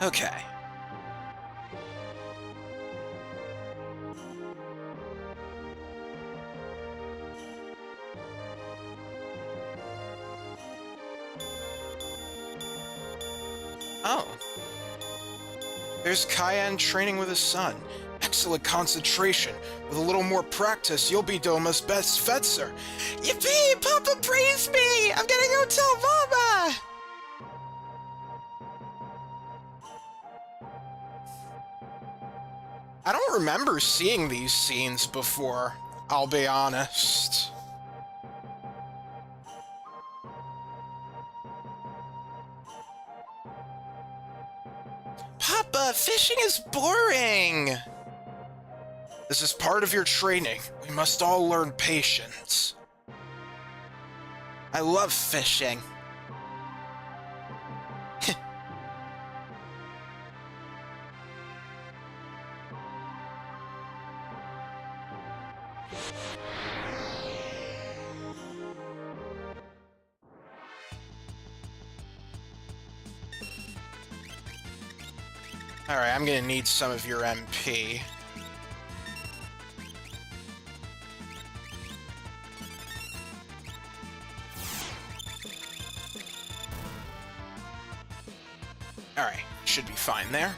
Okay. Oh. There's Cayenne training with his son. Excellent concentration. With a little more practice, you'll be Doma's best fetzer. Yippee! Papa praised me! I'm gonna go tell Mama! I don't remember seeing these scenes before, I'll be honest. Papa, fishing is boring! This is part of your training. We must all learn patience. I love fishing. Alright, I'm gonna need some of your MP. Alright, should be fine there.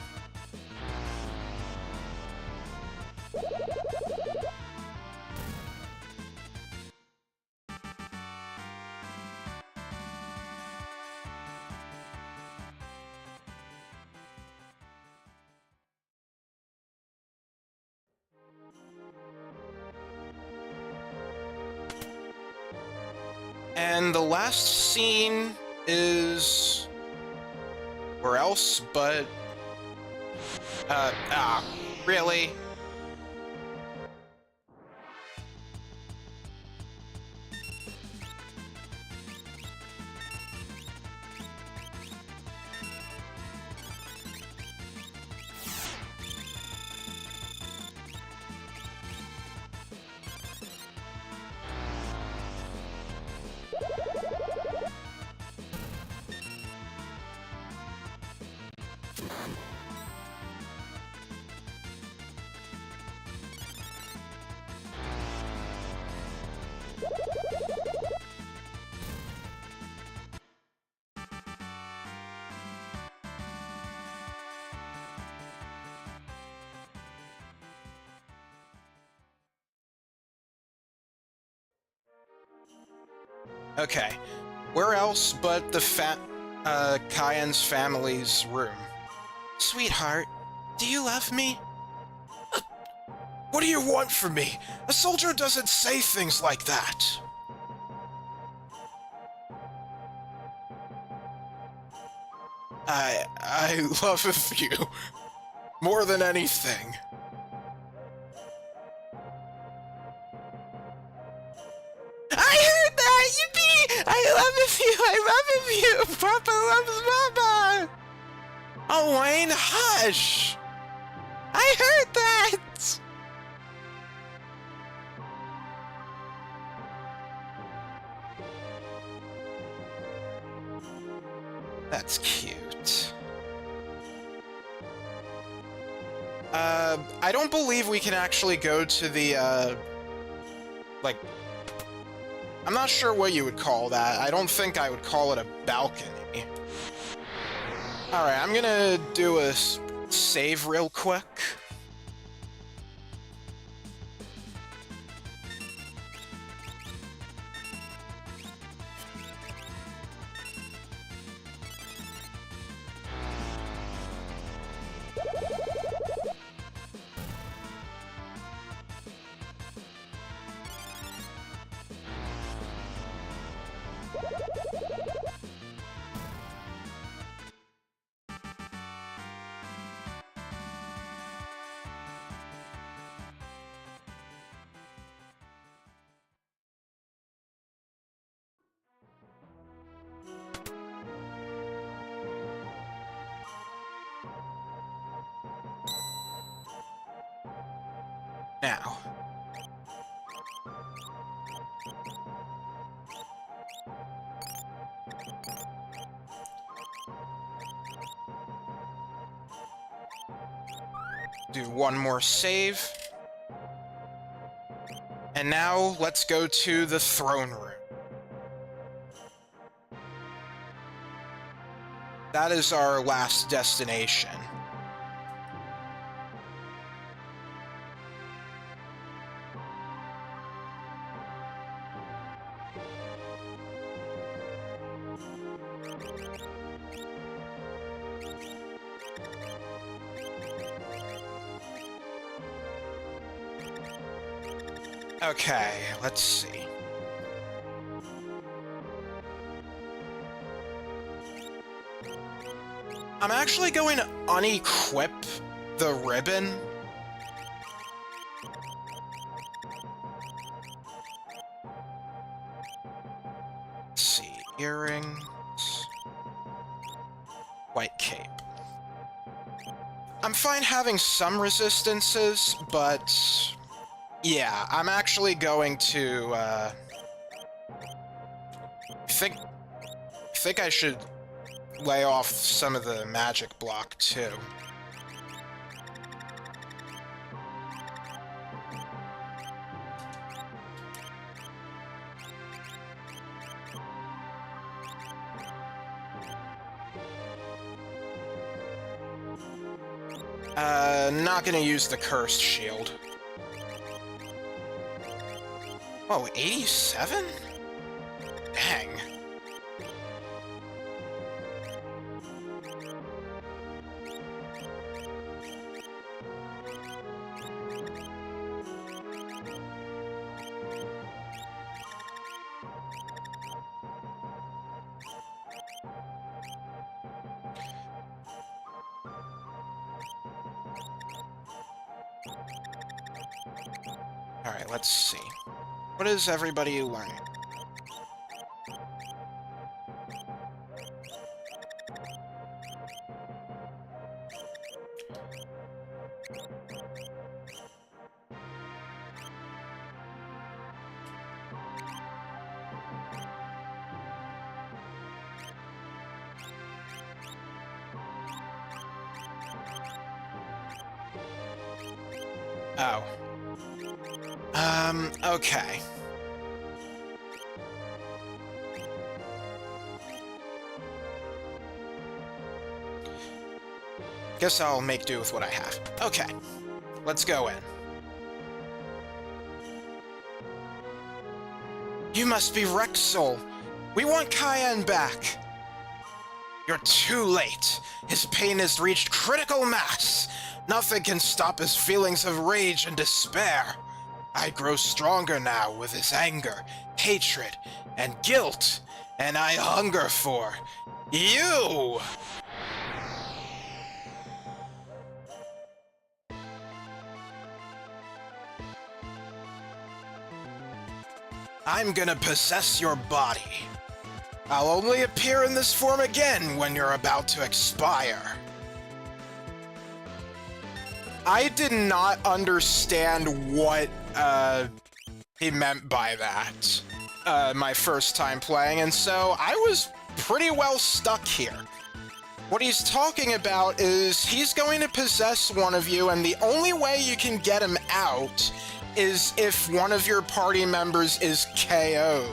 And the last scene is... where else but... really? Okay. Where else but the Cayenne's family's room? Sweetheart, do you love me? What do you want from me? A soldier doesn't say things like that. I love you. More than anything. I heard that! Yippee! I love you! Papa loves Mama! Oh, Wayne, hush! I heard that! That's cute. I don't believe we can actually go to the, like... I'm not sure what you would call that. I don't think I would call it a balcony. Alright, I'm gonna do a save real quick. Now. Do one more save. And now, let's go to the throne room. That is our last destination. Okay, let's see. I'm actually going to unequip the ribbon. Let's see, earrings, white cape. I'm fine having some resistances, but yeah, I'm actually going to think I should lay off some of the magic block too. Not gonna use the cursed shield. Oh, 87? Dang. Alright, let's see. What is everybody learning? Oh. Okay. Guess I'll make do with what I have. Okay. Let's go in. You must be Rexel. We want Cayenne back. You're too late. His pain has reached critical mass. Nothing can stop his feelings of rage and despair. I grow stronger now with his anger, hatred, and guilt, and I hunger for you! I'm gonna possess your body. I'll only appear in this form again when you're about to expire. I did not understand what he meant by that my first time playing, and so I was pretty well stuck here. What he's talking about is he's going to possess one of you, and the only way you can get him out is if one of your party members is KO'd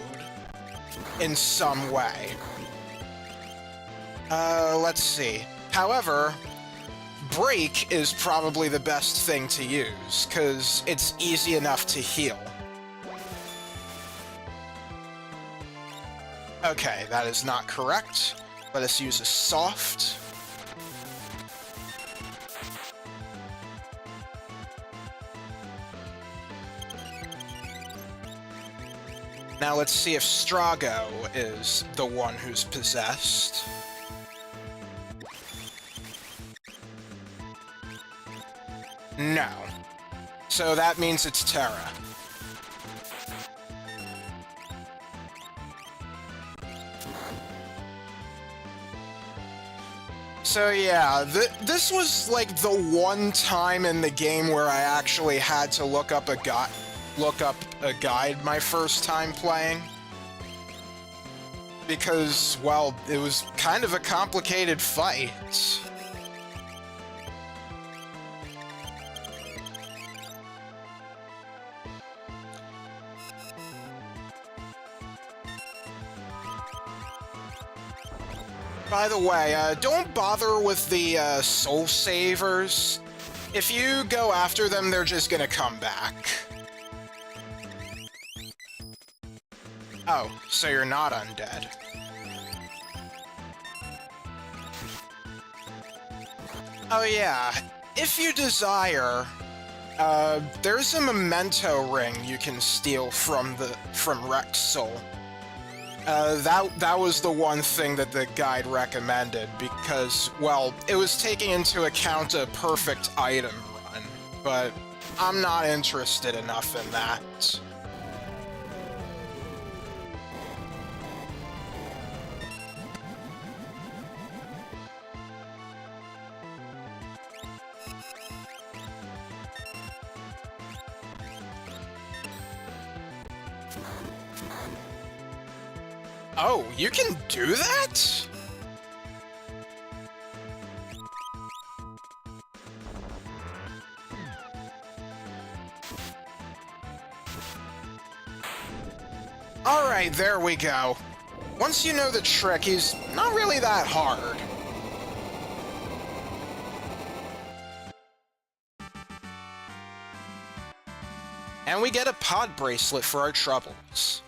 in some way. Let's see. However, Break is probably the best thing to use, because it's easy enough to heal. Okay, that is not correct. Let us use a soft. Now let's see if Strago is the one who's possessed. No. So that means it's Terra. So yeah, this was like the one time in the game where I actually had to look up a guide my first time playing. Because, well, it was kind of a complicated fight. By the way, don't bother with the soul savers. If you go after them, they're just gonna come back. Oh, so you're not undead. Oh yeah, if you desire, there's a memento ring you can steal from Rex Soul. That was the one thing that the guide recommended because, well, it was taking into account a perfect item run, but I'm not interested enough in that. Oh, you can do that? Alright, there we go. Once you know the trick, he's not really that hard. And we get a pod bracelet for our troubles.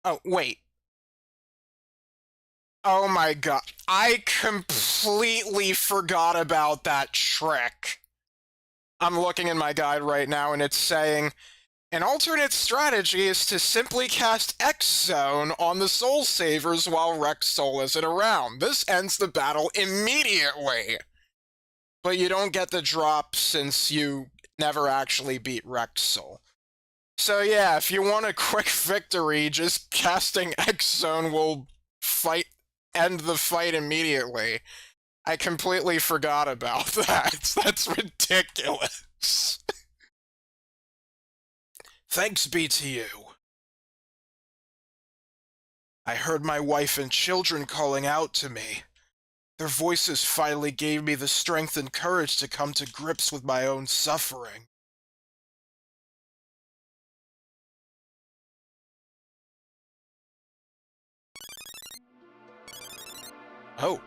Oh, wait. Oh my god. I completely forgot about that trick. I'm looking in my guide right now and it's saying, an alternate strategy is to simply cast X-Zone on the Soul Savers while Rex Soul isn't around. This ends the battle immediately. But you don't get the drop since you never actually beat Rex Soul. So yeah, if you want a quick victory, just casting X-Zone will end the fight immediately. I completely forgot about that. That's ridiculous. Thanks be to you. I heard my wife and children calling out to me. Their voices finally gave me the strength and courage to come to grips with my own suffering. Oh.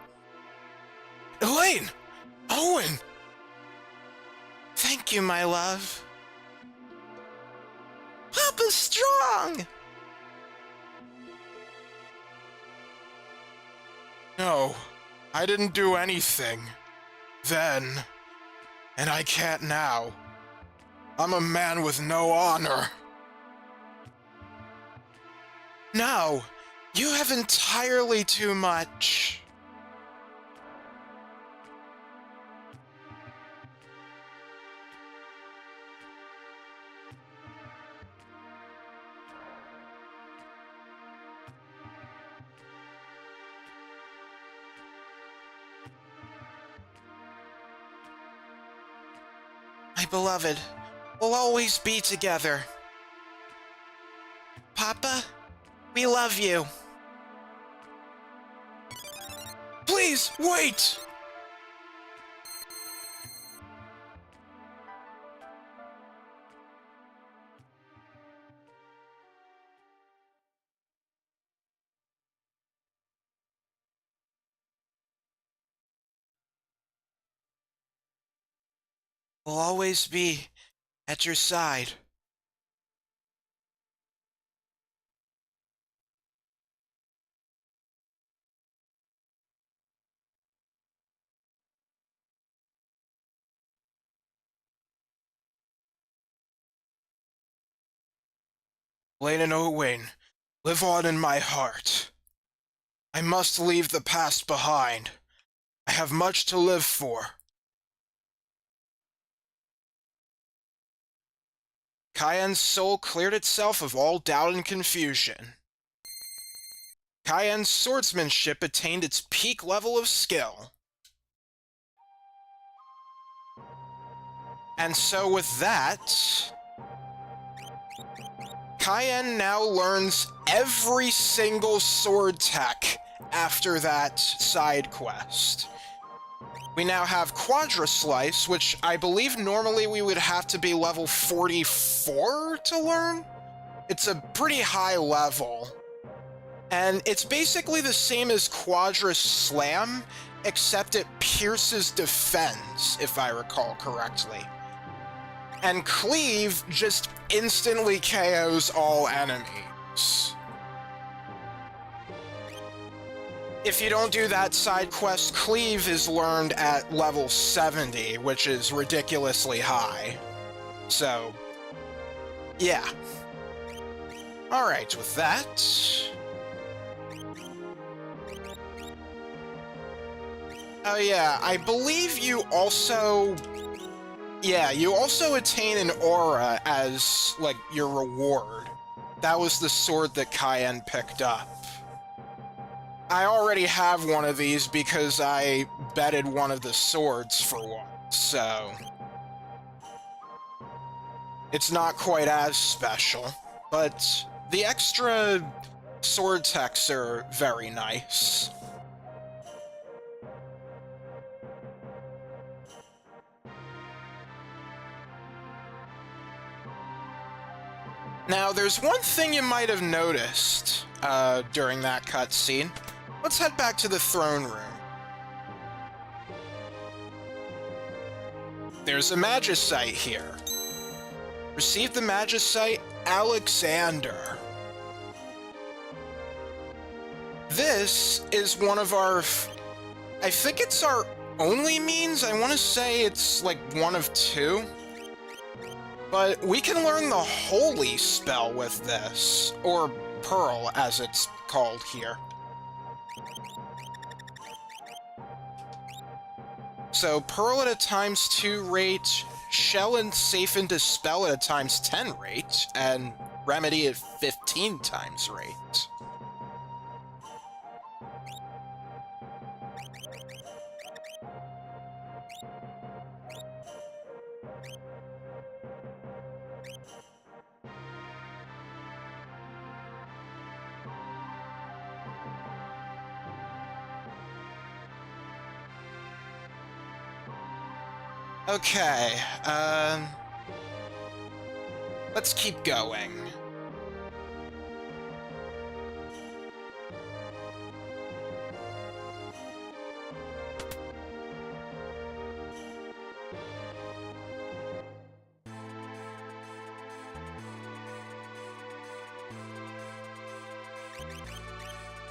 Elaine! Owen! Thank you, my love. Papa's strong! No, I didn't do anything. Then. And I can't now. I'm a man with no honor. No, you have entirely too much. My beloved, we'll always be together. Papa, we love you. Please, wait! We'll always be at your side. Blaine and Owain, live on in my heart. I must leave the past behind. I have much to live for. Cayenne's soul cleared itself of all doubt and confusion. Cayenne's swordsmanship attained its peak level of skill. And so with that, Cayenne now learns every single sword tech after that side quest. We now have Quadra Slice, which I believe normally we would have to be level 44 to learn. It's a pretty high level. And it's basically the same as Quadra Slam, except it pierces defense, if I recall correctly. And Cleave just instantly KOs all enemies. If you don't do that side quest, Cleave is learned at level 70, which is ridiculously high. So, yeah. Alright, with that... Oh yeah, I believe you also... Yeah, you also attain an aura as, like, your reward. That was the sword that Cayenne picked up. I already have one of these because I betted one of the swords for once, so... It's not quite as special, but the extra sword techs are very nice. Now, there's one thing you might have noticed during that cutscene. Let's head back to the throne room. There's a Magicite here. Receive the Magicite Alexander. This is one of our... I think it's our only means. I want to say it's like one of two. But we can learn the Holy spell with this, or Pearl as it's called here. So Pearl at a ×2 rate, Shell and Safe and Dispel at a ×10 rate, and Remedy at 15 times rate. Okay, let's keep going.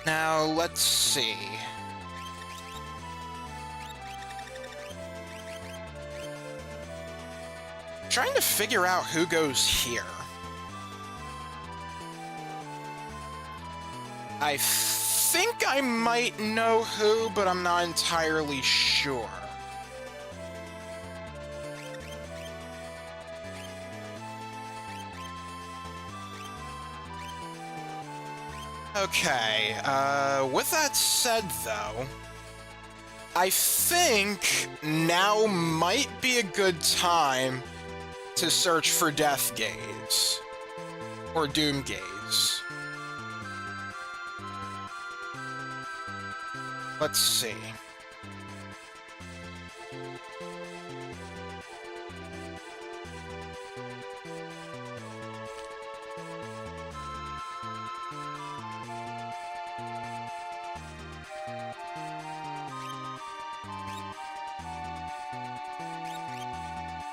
Now, let's see. Trying to figure out who goes here. I think I might know who, but I'm not entirely sure. Okay, with that said, though, I think now might be a good time to search for Death Gaze. Or Doom Gaze. Let's see.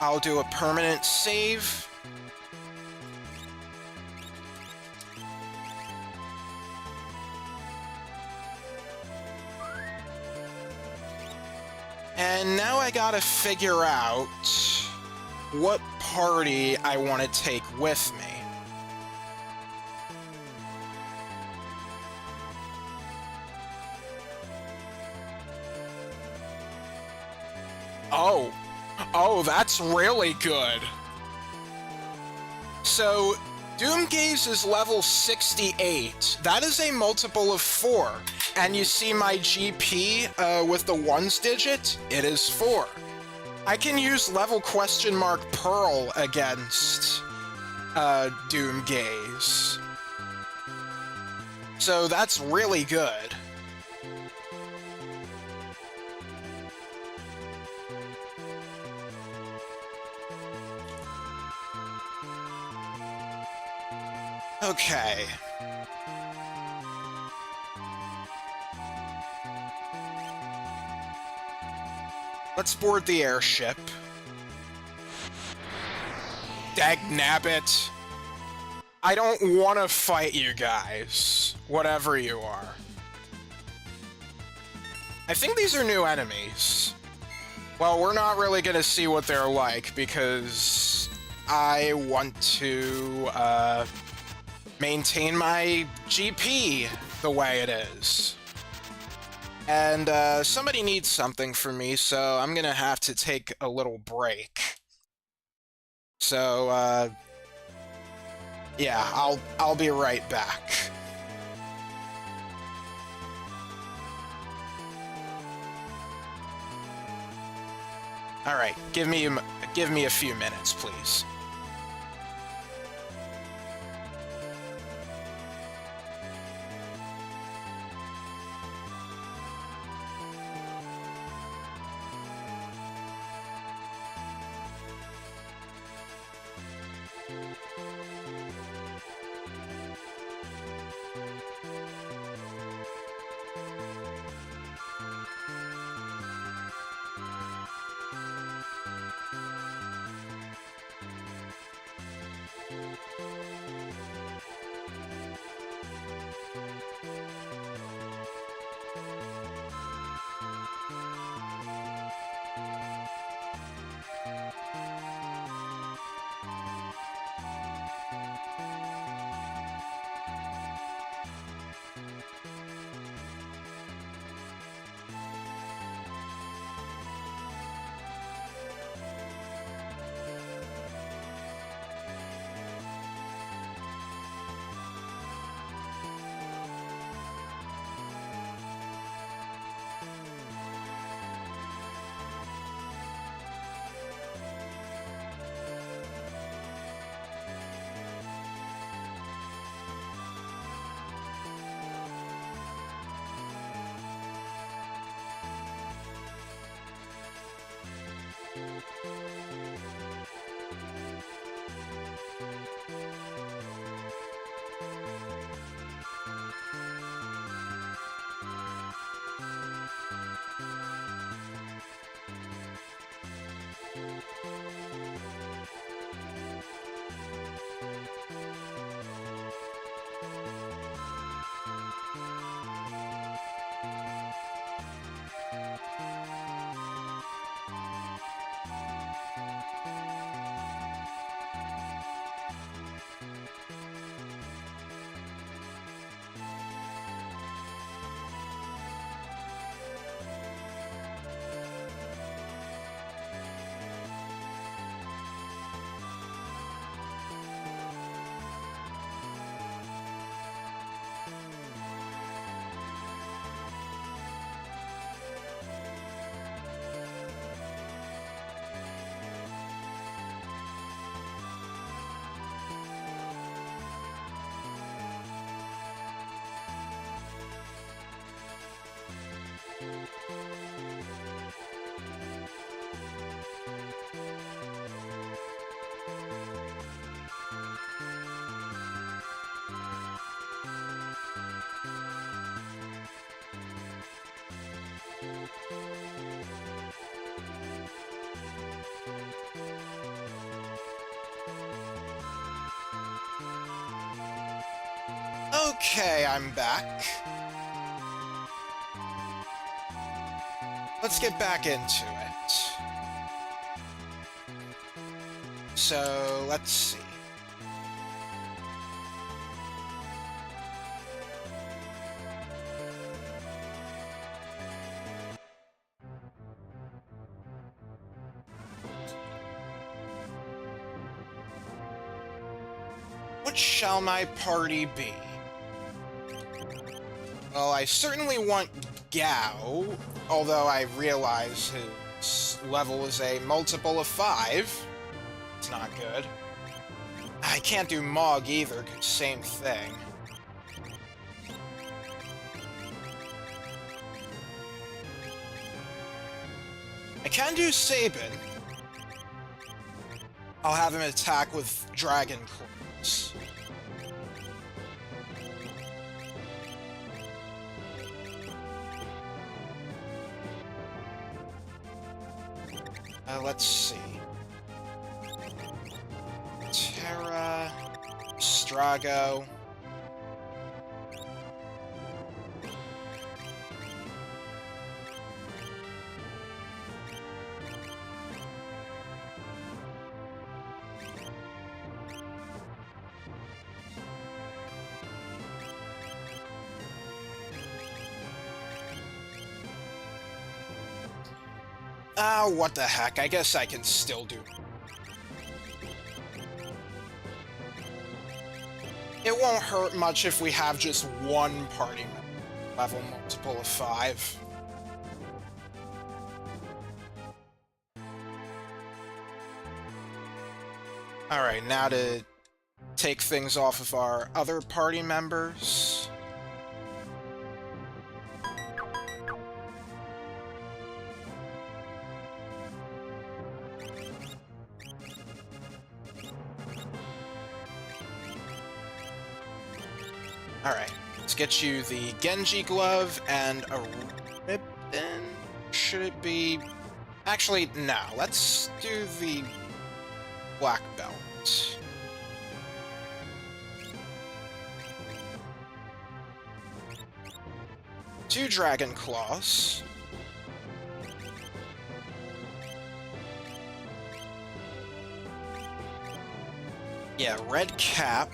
I'll do a permanent save. And now I gotta figure out what party I want to take with me. Oh, that's really good. So, Doomgaze is level 68. That is a multiple of 4. And you see my GP with the ones digit? It is 4. I can use level Pearl against Doomgaze. So that's really good. Okay. Let's board the airship. Dagnabbit. I don't want to fight you guys, whatever you are. I think these are new enemies. Well, we're not really gonna see what they're like because I want to maintain my GP the way it is. And somebody needs something from me, so I'm gonna have to take a little break. So yeah, I'll be right back. All right, give me a few minutes, please. Okay, I'm back. Let's get back into it. So, let's see. What shall my party be? Well, I certainly want Gao, although I realize his level is a multiple of 5. It's not good. I can't do Mog either, 'cause same thing. I can do Sabin. I'll have him attack with Dragon Claws. Let's see. Terra, Strago. Ah, what the heck, I guess I can still do. It won't hurt much if we have just one party level multiple of 5. Alright, now to take things off of our other party members. Alright, let's get you the Genji glove and a ribbon. Should it be... Actually, no. Let's do the black belt. Two Dragon Claws. Yeah, red cap.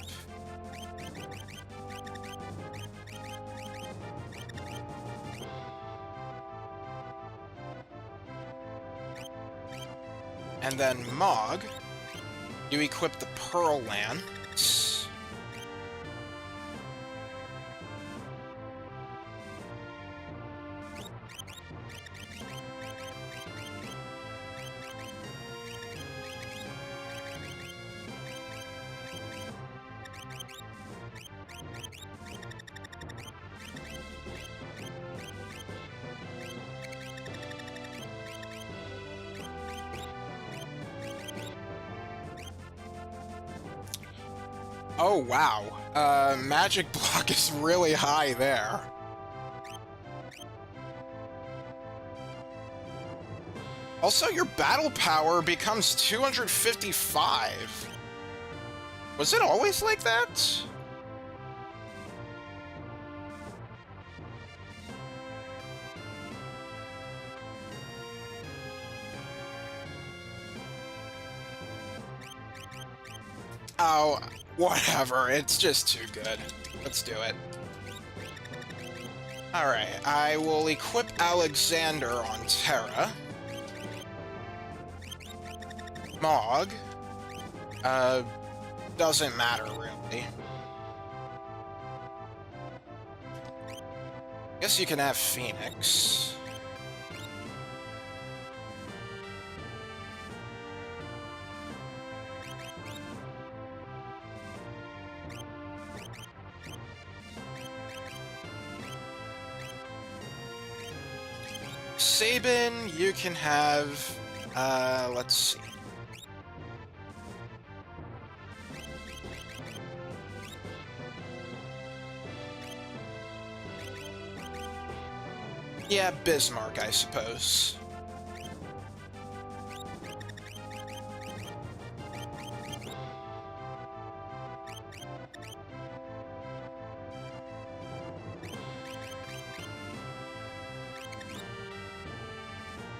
And then Mog, you equip the Pearl Lance. Oh, wow. Magic block is really high there. Also, your battle power becomes 255. Was it always like that? Oh, whatever. It's just too good. Let's do it. Alright, I will equip Alexander on Terra. Mog. Doesn't matter, really. Guess you can have Phoenix. Sabin, you can have, let's see. Yeah, Bismarck, I suppose.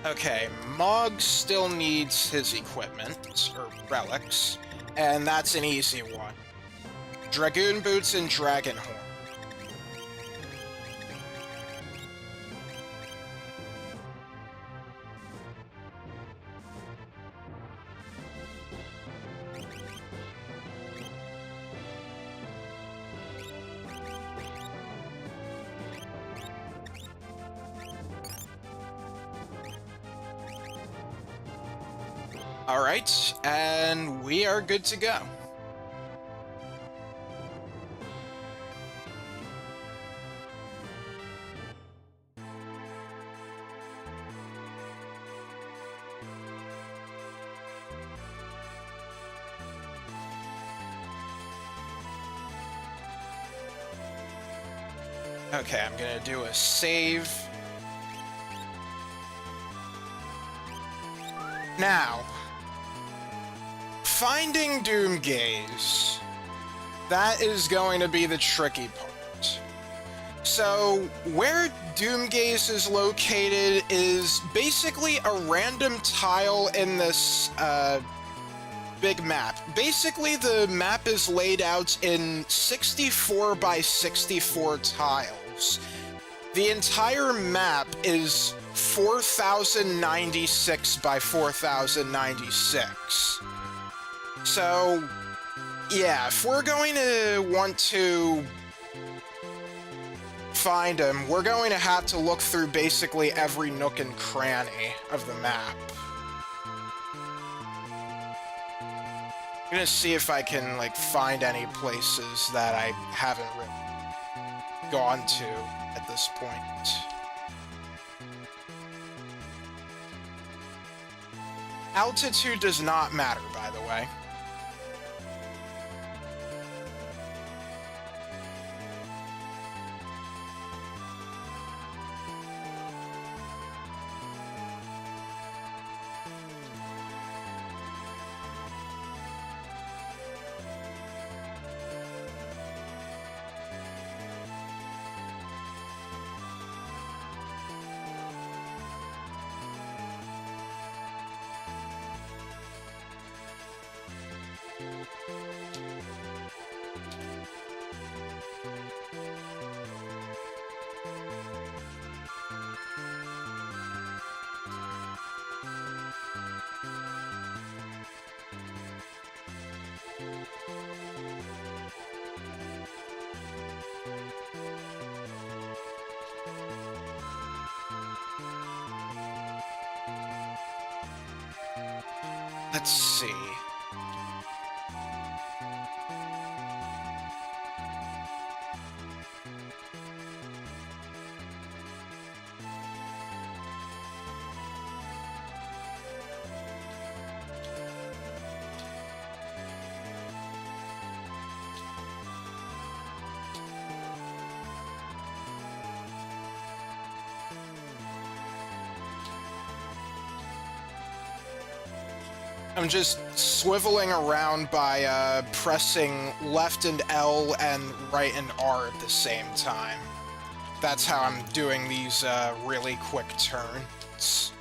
Okay, Mog still needs his equipment, or relics, and that's an easy one. Dragoon Boots and Dragon Horn. Alright, and we are good to go. Okay, I'm gonna do a save. Now, finding Doomgaze. That is going to be the tricky part. So, where Doomgaze is located is basically a random tile in this, big map. Basically, the map is laid out in 64 by 64 tiles. The entire map is 4096 by 4096. So, yeah, if we're going to want to find him, we're going to have to look through basically every nook and cranny of the map. I'm gonna see if I can, like, find any places that I haven't really gone to at this point. Altitude does not matter, by the way. Let's see. I'm just swiveling around by pressing left and L and right and R at the same time. That's how I'm doing these really quick turns.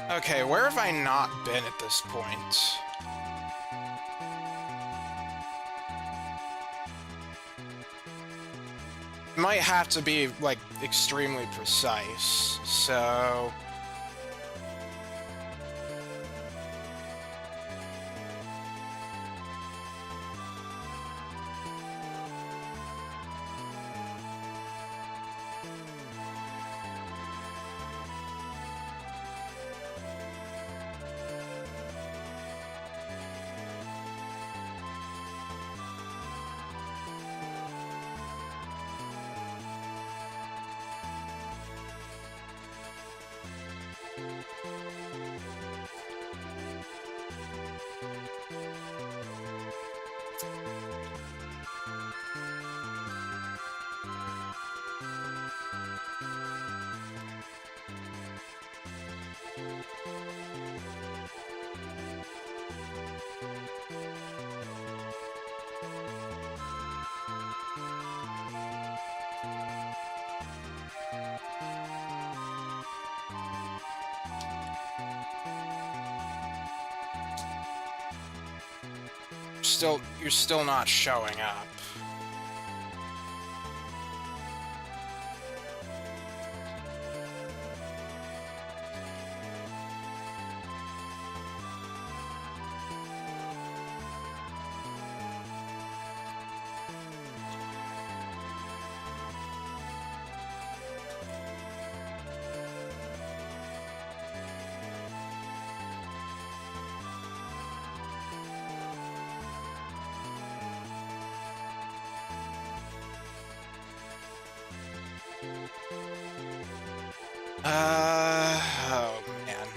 Okay, where have I not been at this point? Might have to be, like, extremely precise, so... you're still not showing up. Oh man.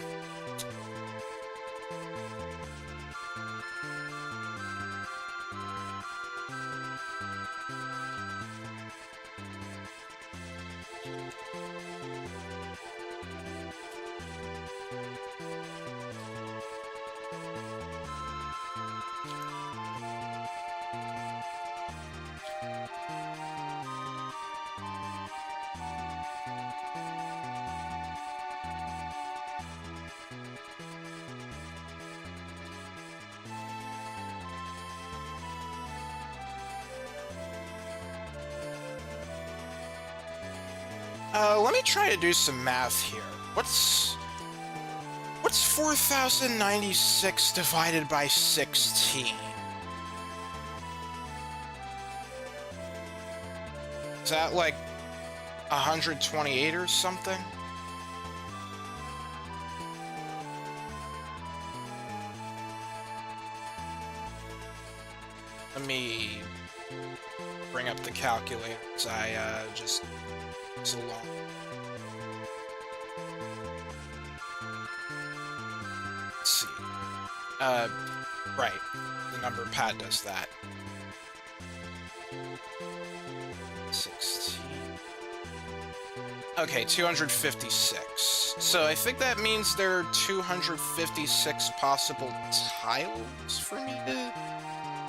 Let me try to do some math here. What's 4096 divided by 16? Is that like 128 or something? Let me bring up the calculator because I just so long. Let's see. Right. The number pad does that. 16. Okay, 256. So I think that means there are 256 possible tiles for me to,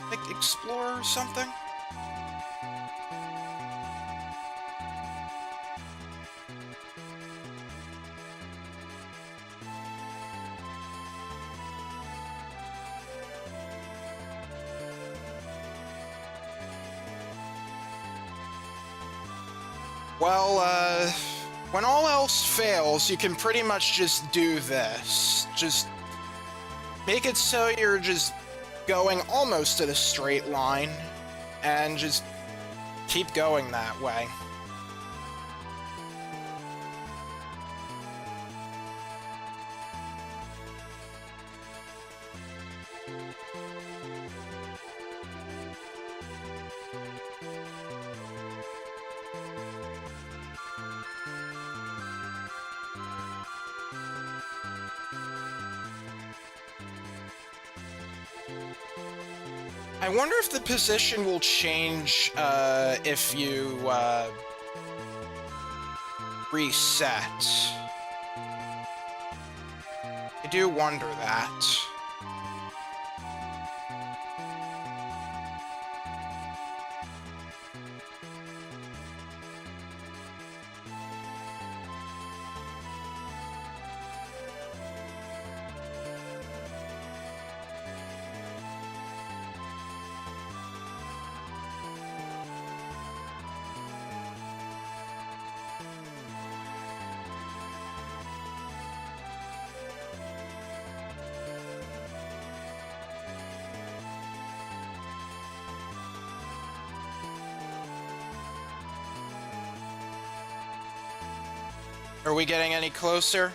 like, explore or something? Well, when all else fails, you can pretty much just do this. Just make it so you're just going almost at a straight line, and just keep going that way. I wonder if the position will change if you reset. I do wonder that. Are we getting any closer?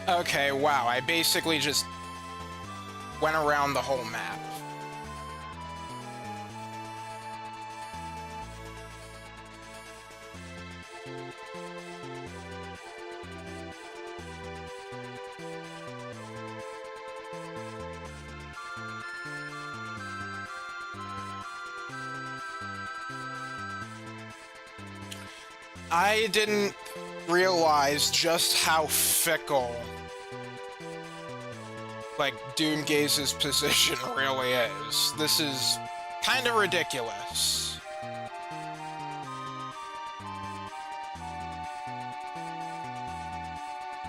Okay, wow, I basically just went around the whole map. I didn't realize just how fickle, like, Doomgaze's position really is. This is kind of ridiculous.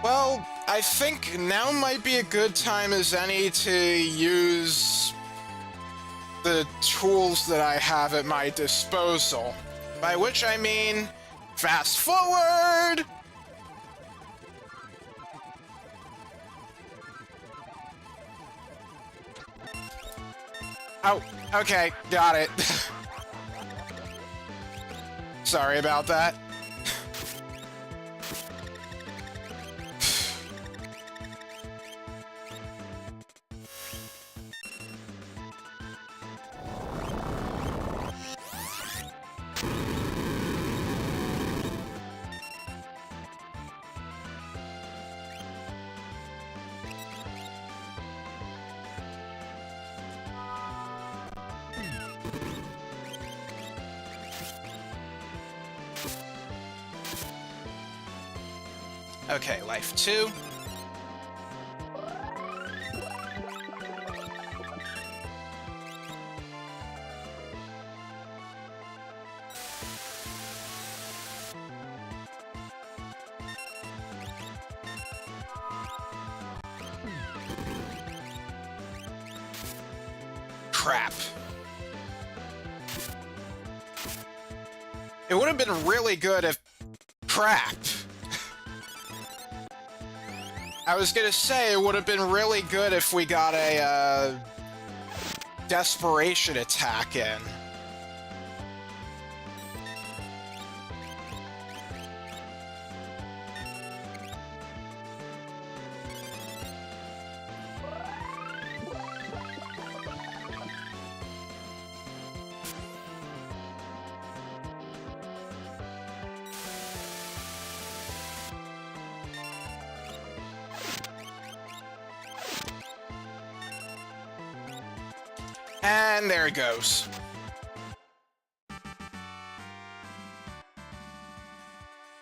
Well, I think now might be a good time as any to use the tools that I have at my disposal. By which I mean, fast forward! Oh, okay, got it. Sorry about that. Okay, life 2. Crap. It would have been really good if... Crap. I was gonna say, it would have been really good if we got a, desperation attack in. And there it goes.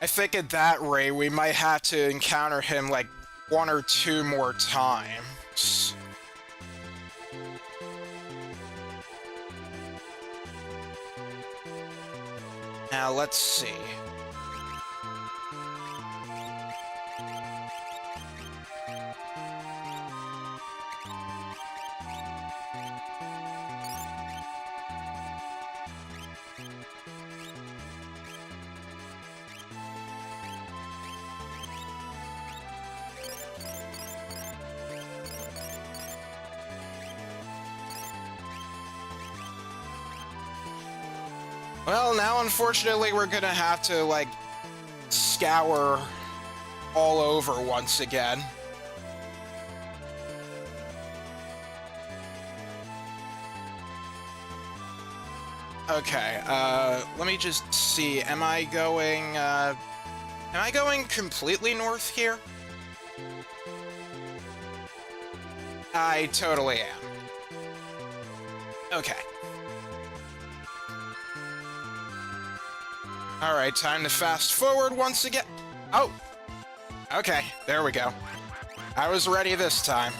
I think at that rate, we might have to encounter him like 1 or 2 more times. Now, let's see. Well, now unfortunately we're gonna have to, like, scour all over once again. Okay, let me just see, am I going completely north here? I totally am. Okay. Alright, time to fast forward once again. Oh! Okay, there we go. I was ready this time.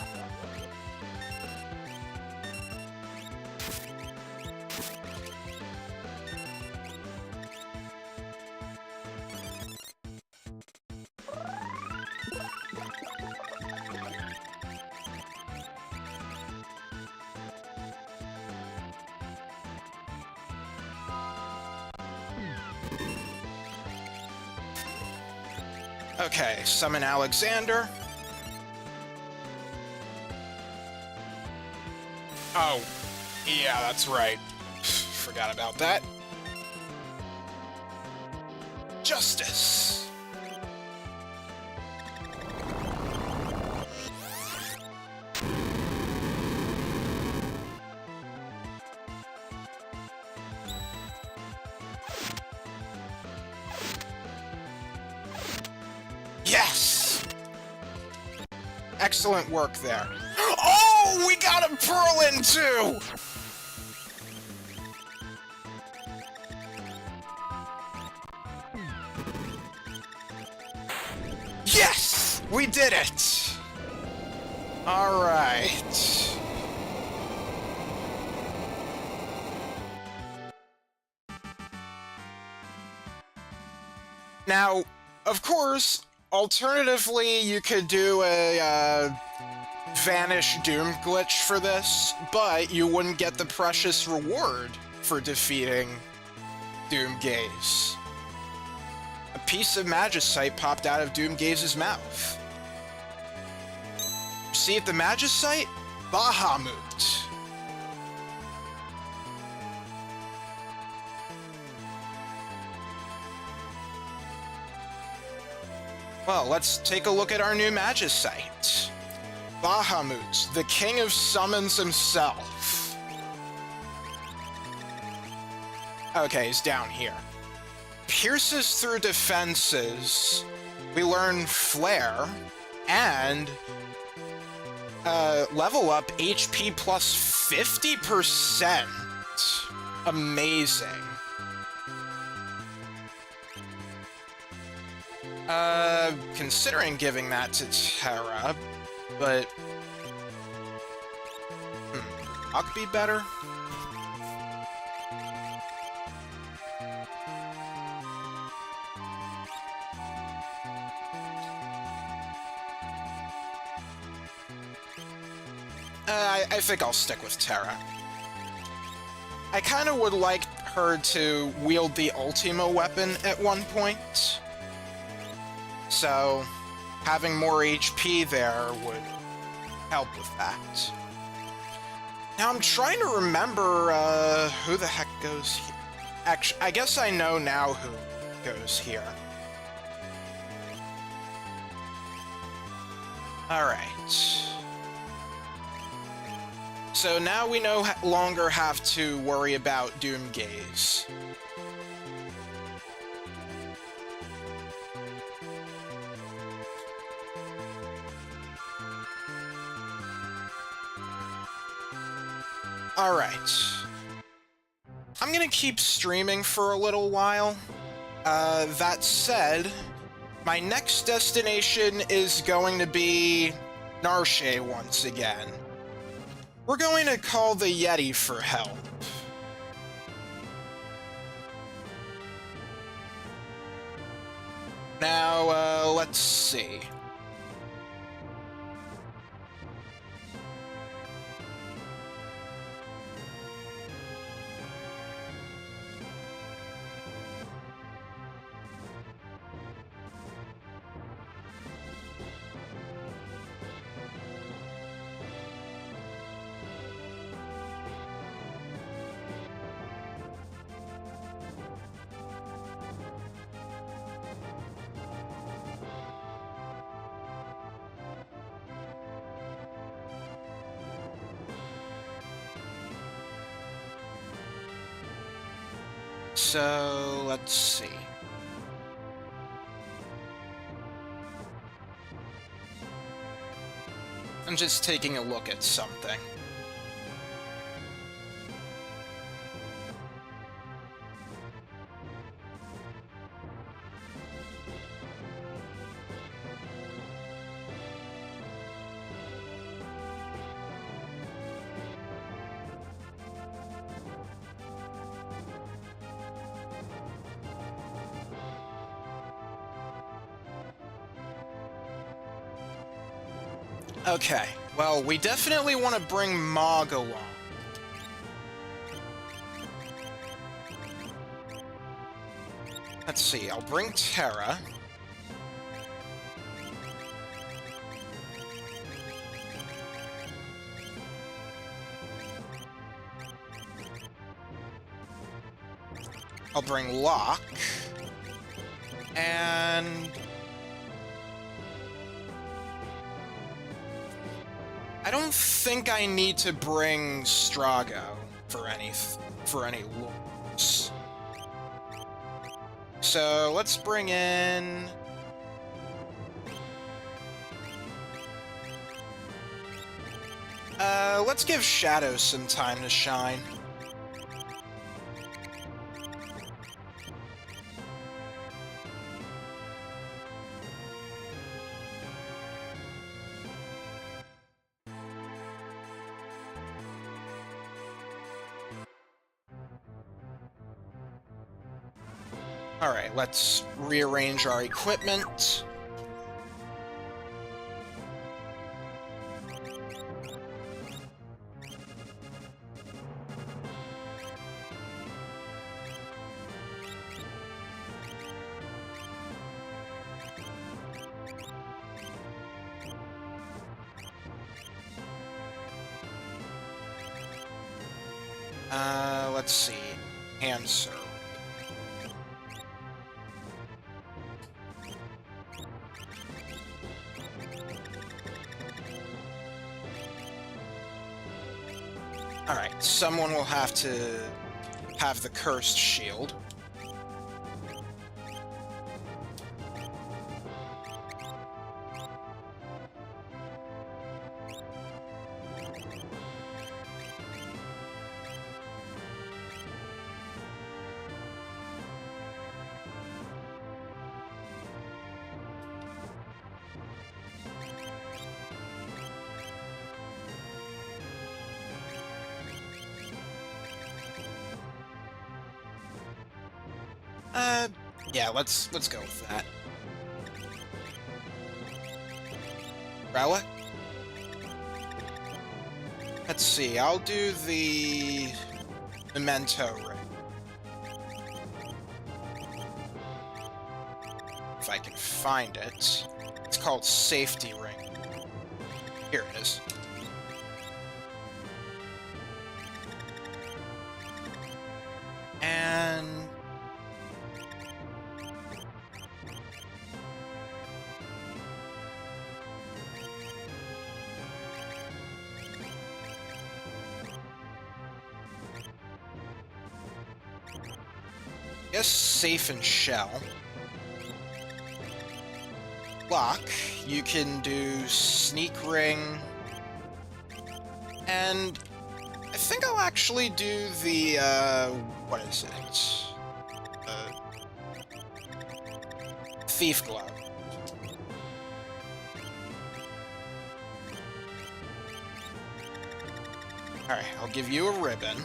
Okay, summon Alexander. Oh, yeah, that's right. Forgot about that. Justice. Excellent work there. Oh, we got a pearl in too! Yes! We did it! Alright. Now, of course, alternatively, you could do a Vanish Doom glitch for this, but you wouldn't get the precious reward for defeating Doomgaze. A piece of Magicite popped out of Doomgaze's mouth. See at the Magicite? Bahamut. Well, let's take a look at our new Magicite. Bahamut, the king of summons himself. Okay, he's down here. Pierces through defenses. We learn Flare, and level up HP plus 50%. Amazing. Considering giving that to Terra, but... Huck be better? I think I'll stick with Terra. I kinda would like her to wield the Ultima weapon at one point. So, having more HP there would help with that. Now I'm trying to remember who the heck goes here. Actually, I guess I know now who goes here. Alright. So now we no longer have to worry about Doomgaze. Alright. I'm gonna keep streaming for a little while. That said, my next destination is going to be Narshe once again. We're going to call the Yeti for help. Now, let's see. So, let's see. I'm just taking a look at something. Okay, well, we definitely want to bring Mog along. Let's see, I'll bring Terra. I'll bring Locke. And... I don't think I need to bring Strago for any looks. So let's bring in... Let's give Shadows some time to shine. Alright, let's rearrange our equipment. Let's see. Answer. Alright, someone will have to have the cursed shield. Yeah, let's go with that. Relic? Let's see, I'll do the memento ring. If I can find it. It's called Safety Ring. Here it is. And... guess safe and shell. Lock, you can do sneak ring, and I think I'll actually do the, what is it? Thief glove. Alright, I'll give you a ribbon.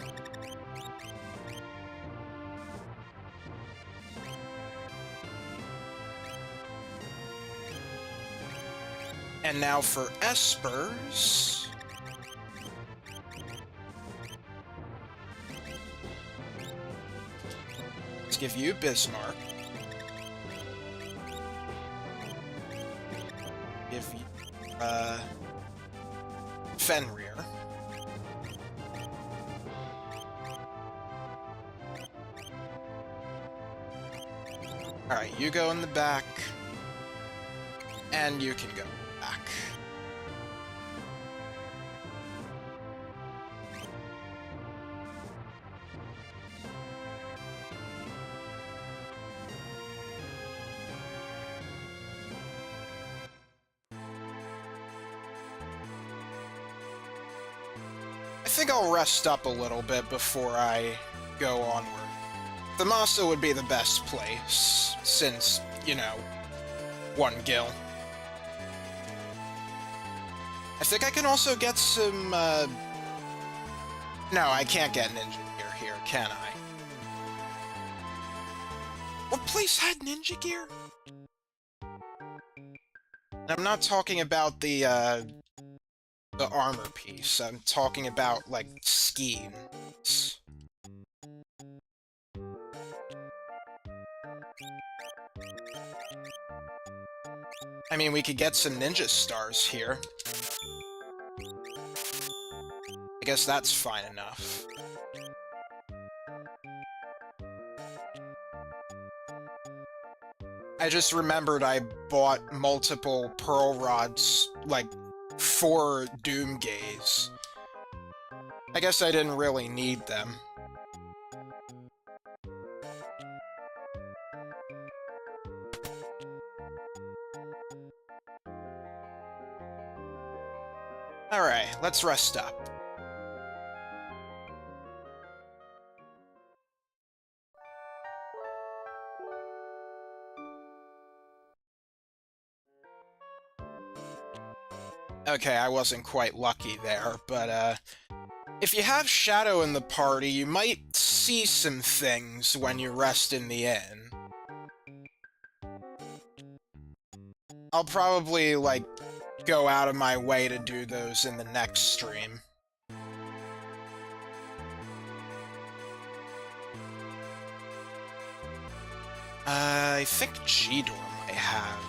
And now for Espers. Let's give you Bismarck. Give you, Fenrir. Alright, you go in the back. And you can go back. I think I'll rest up a little bit before I go onward. Thamasa would be the best place, since, you know, one gil. I think I can also get some, No, I can't get ninja gear here, can I? What place had ninja gear? I'm not talking about the armor piece. I'm talking about, like, schemes. I mean, we could get some ninja stars here. I guess that's fine enough. I just remembered I bought multiple pearl rods, like, for Doomgaze. I guess I didn't really need them. Alright, let's rest up. Okay, I wasn't quite lucky there, but if you have Shadow in the party, you might see some things when you rest in the inn. I'll probably, like, go out of my way to do those in the next stream. I think G-Door might have.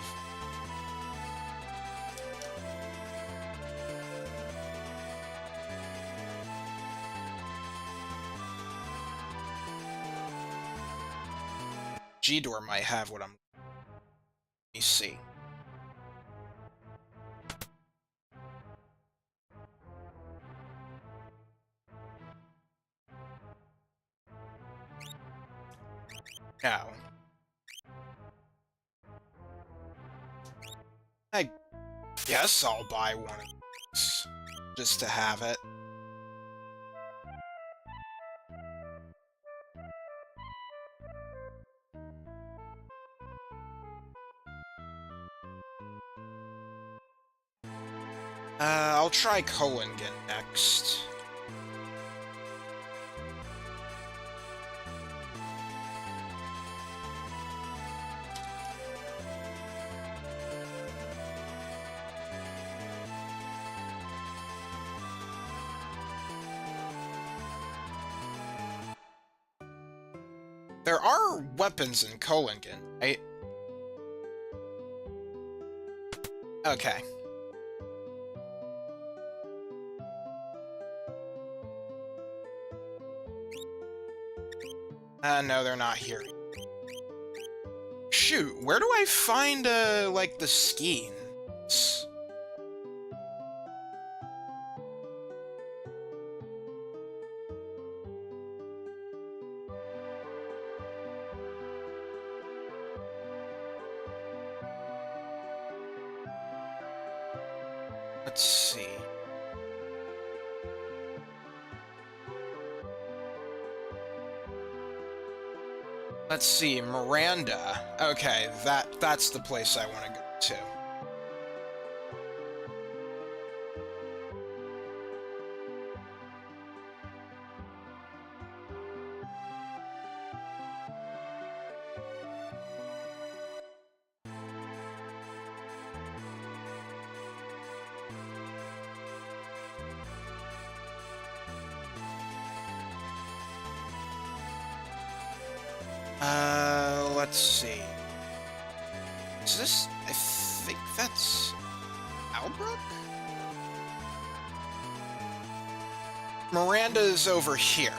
G-Door might have what I'm... Let me see. No. I guess I'll buy one of these, just to have it. I'll try Colingen next. There are weapons in Colingen, right? Okay. No, they're not here. Shoot, where do I find, like, the skeins? Let's see. Let's see, Miranda. Okay, that's the place I want to go to. Let's see. Is this... I think that's... Albrook? Miranda's over here.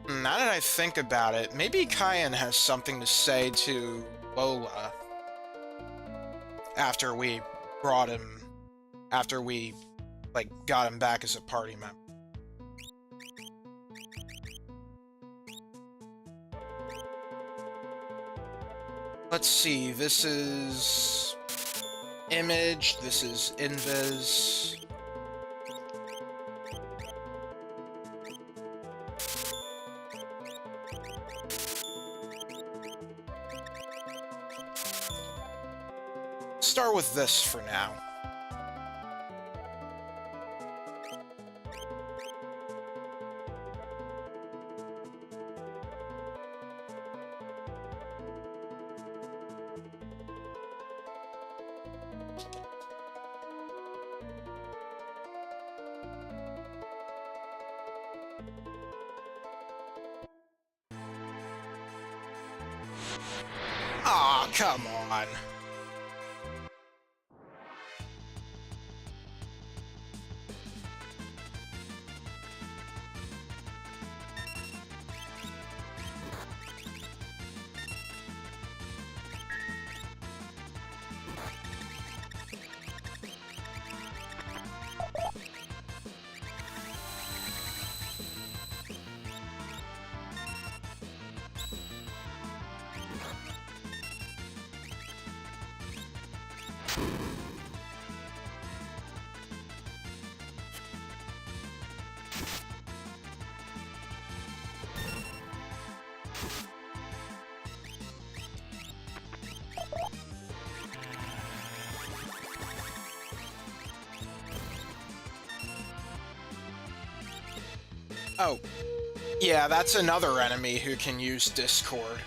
Now that I think about it, maybe Kyan has something to say to Lola after we brought him, after we, like, got him back as a party member. Let's see, this is Image, this is Invis. Start with this for now. Aw, come on. Oh, yeah, that's another enemy who can use Discord.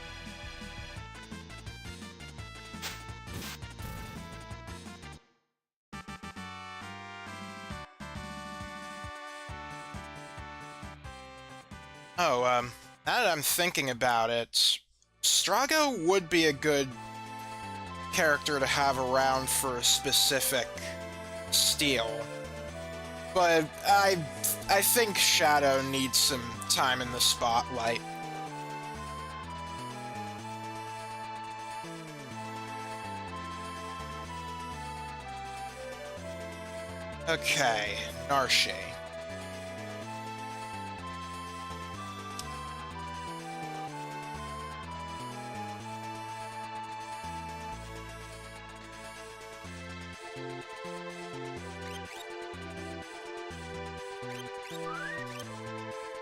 Oh, now that I'm thinking about it, Strago would be a good character to have around for a specific steal. But I think Shadow needs some time in the spotlight. Okay, Narshe.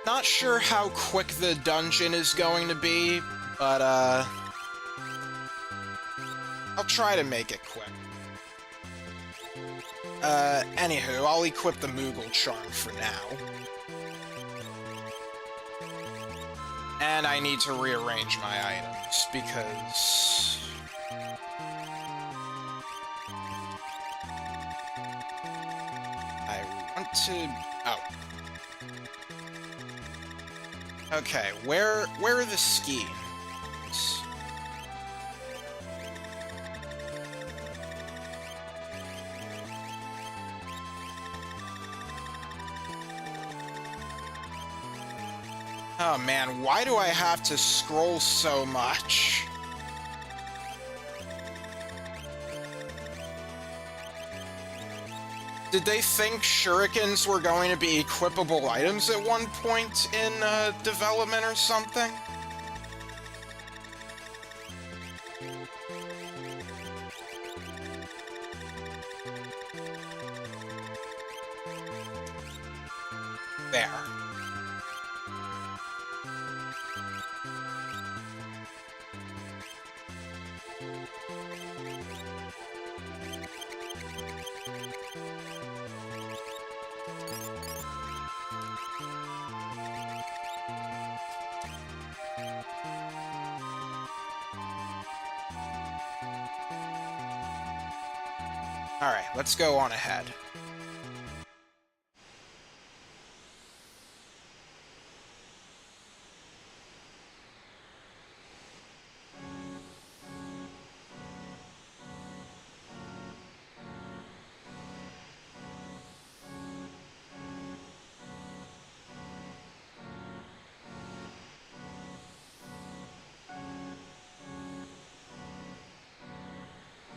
Not sure how quick the dungeon is going to be, but I'll try to make it quick. Anywho, I'll equip the Moogle Charm for now. And I need to rearrange my items, because... I want to... Oh. Okay, where are the schemes? Oh man, why do I have to scroll so much? Did they think shurikens were going to be equipable items at one point in development or something? There. Alright, let's go on ahead.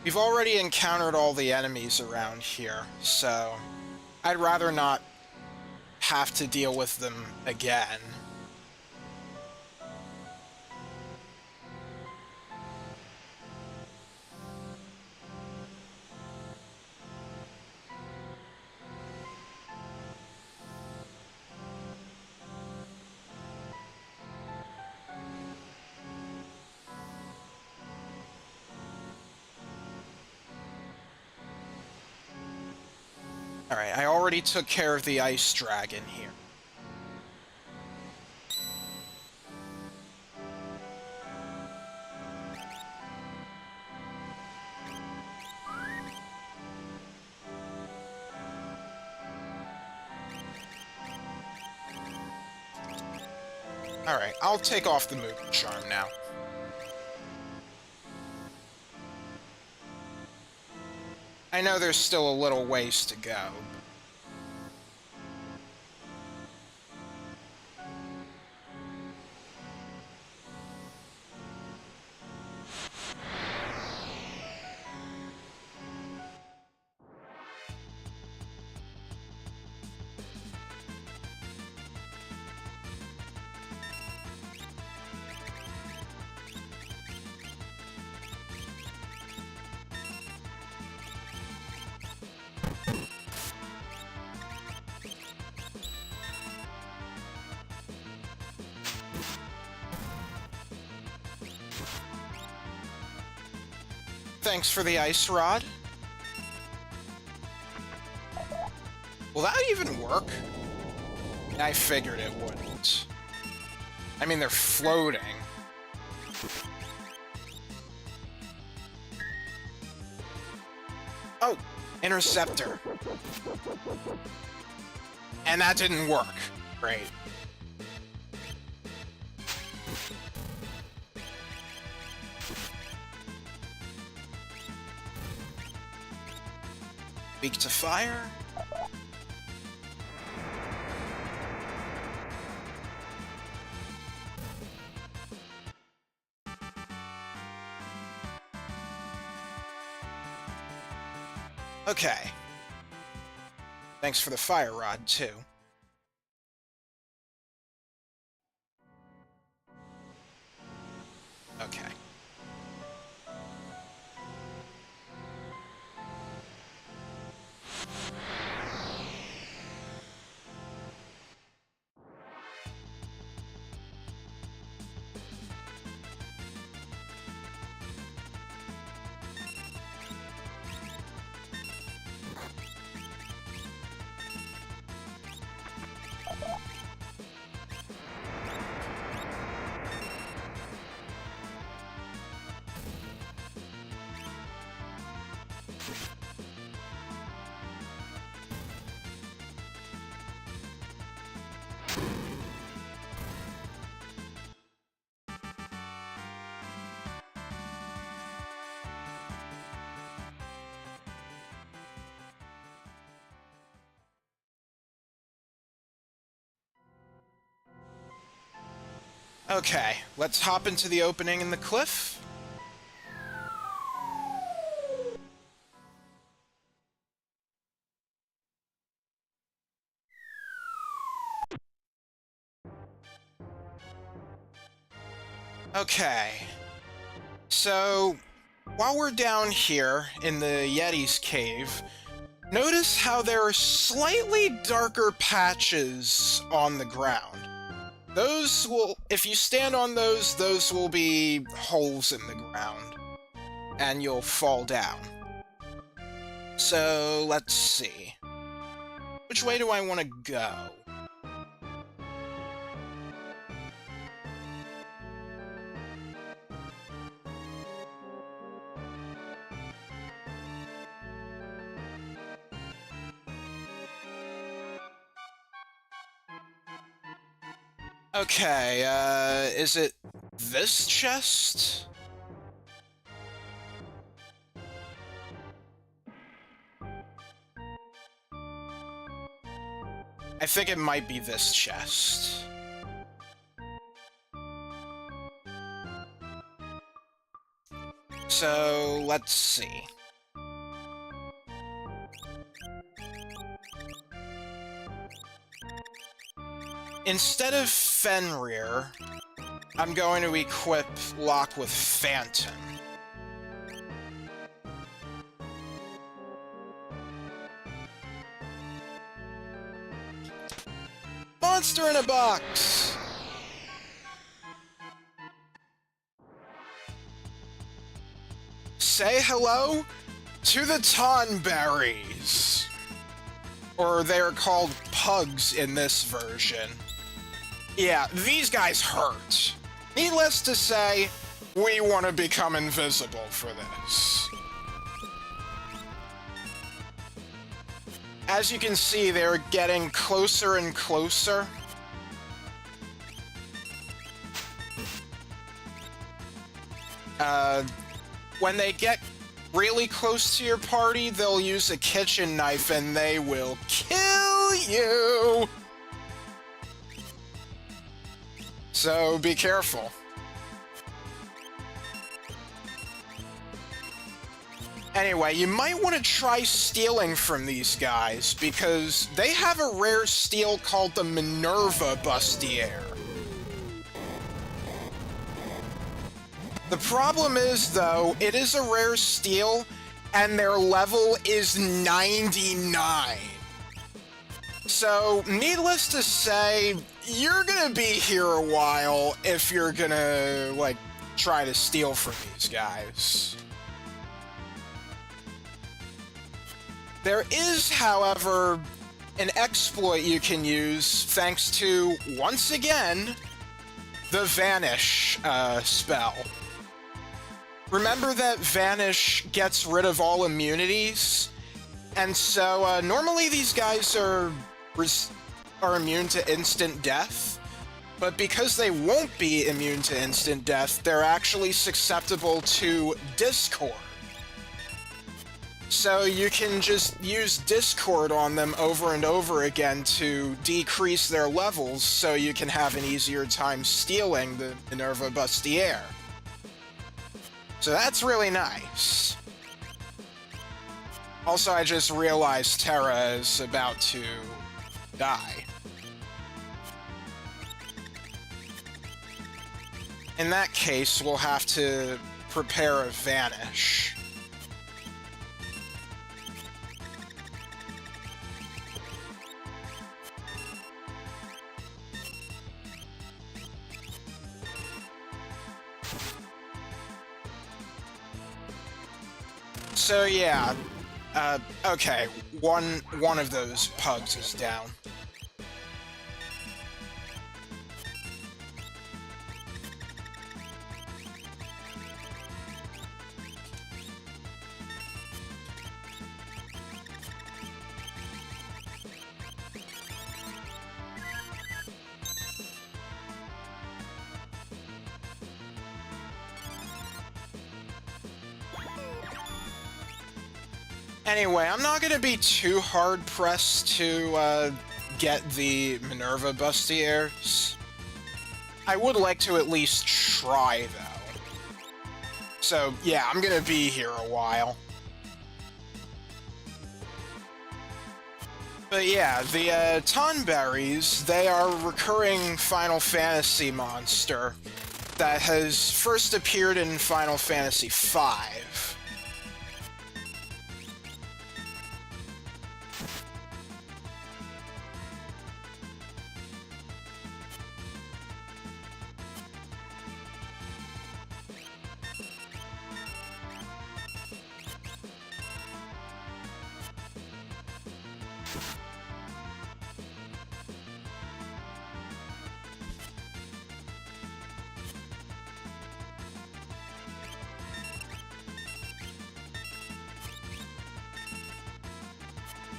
We've already encountered all the enemies around here, so I'd rather not have to deal with them again. Alright, I already took care of the ice dragon here. Alright, I'll take off the Moogle Charm now. I know there's still a little ways to go. Thanks for the ice rod. Will that even work? I figured it wouldn't. I mean, they're floating. Oh, interceptor. And that didn't work. Great. Weak to fire. Okay. Thanks for the fire rod, too. Okay. Okay, let's hop into the opening in the cliff. Okay, so while we're down here in the Yeti's cave, notice how there are slightly darker patches on the ground. Those will, if you stand on those will be holes in the ground, and you'll fall down. So, let's see. Which way do I want to go? Okay, is it this chest? I think it might be this chest. So, let's see. Instead of Fenrir, I'm going to equip Lock with Phantom. Monster in a box! Say hello to the Tonberries! Or they're called pugs in this version. Yeah, these guys hurt. Needless to say, we want to become invisible for this. As you can see, they're getting closer and closer. When they get really close to your party, they'll use a kitchen knife and they will kill you! So be careful. Anyway, you might want to try stealing from these guys, because they have a rare steal called the Minerva Bustier. The problem is, though, it is a rare steal, and their level is 99. So, needless to say, you're gonna be here a while if you're gonna, like, try to steal from these guys. There is, however, an exploit you can use thanks to, once again, the Vanish spell. Remember that Vanish gets rid of all immunities? And so, normally these guys are immune to instant death, but because they won't be immune to instant death, they're actually susceptible to Discord. So you can just use Discord on them over and over again to decrease their levels so you can have an easier time stealing the Minerva Bustier. So that's really nice. Also, I just realized Terra is about to die. In that case, we'll have to prepare a Vanish. So yeah, okay, one of those pugs is down. Anyway, I'm not gonna be too hard-pressed to, get the Minerva Bustiers. I would like to at least try, though. So, yeah, I'm gonna be here a while. But yeah, the, Tonberries, they are a recurring Final Fantasy monster that has first appeared in Final Fantasy V.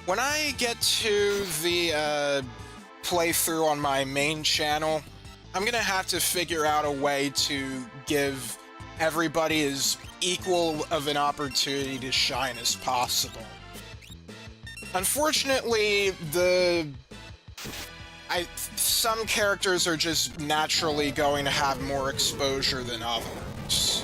When I get to the playthrough on my main channel, I'm gonna have to figure out a way to give everybody as equal of an opportunity to shine as possible. Unfortunately, some characters are just naturally going to have more exposure than others.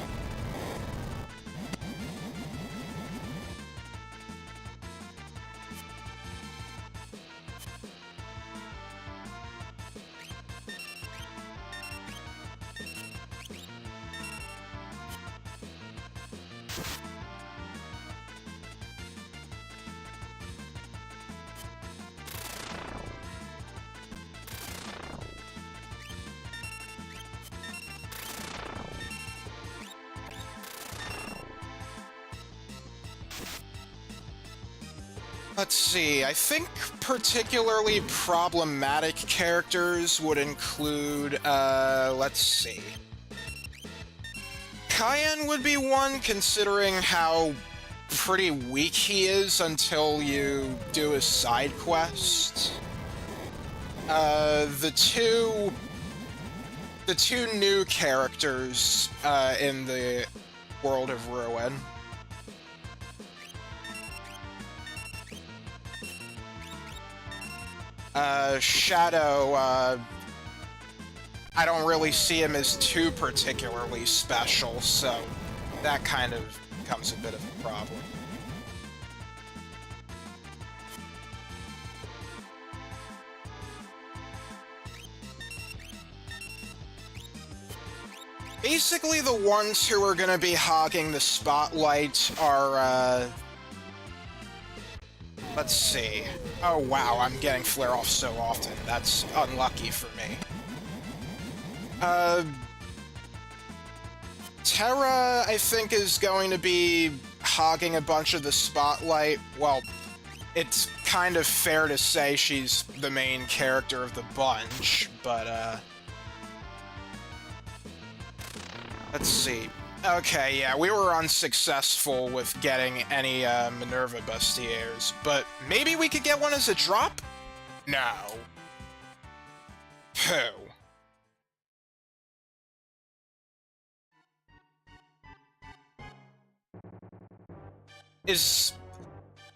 Let's see, I think particularly problematic characters would include, let's see. Cayenne would be one, considering how pretty weak he is until you do his side quest. The two new characters, in the World of Ruin. Shadow, I don't really see him as too particularly special, so that kind of becomes a bit of a problem. Basically, the ones who are gonna be hogging the spotlight are, let's see. Oh wow, I'm getting flare-off so often. That's unlucky for me. Terra, I think, is going to be hogging a bunch of the spotlight. Well, it's kind of fair to say she's the main character of the bunch, but, let's see. Okay, yeah, we were unsuccessful with getting any, Minerva Bustiers, but maybe we could get one as a drop? No. Pooh.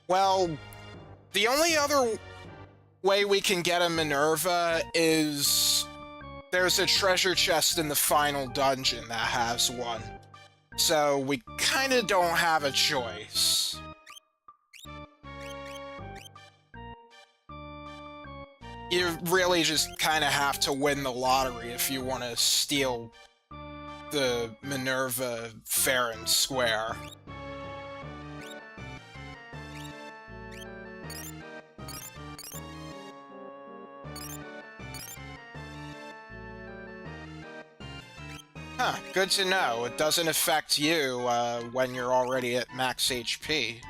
Well, the only other way we can get a Minerva is there's a treasure chest in the final dungeon that has one. So we kinda don't have a choice. You really just kinda have to win the lottery if you want to steal the Minerva fair and square. Huh, good to know. It doesn't affect you, when you're already at max HP.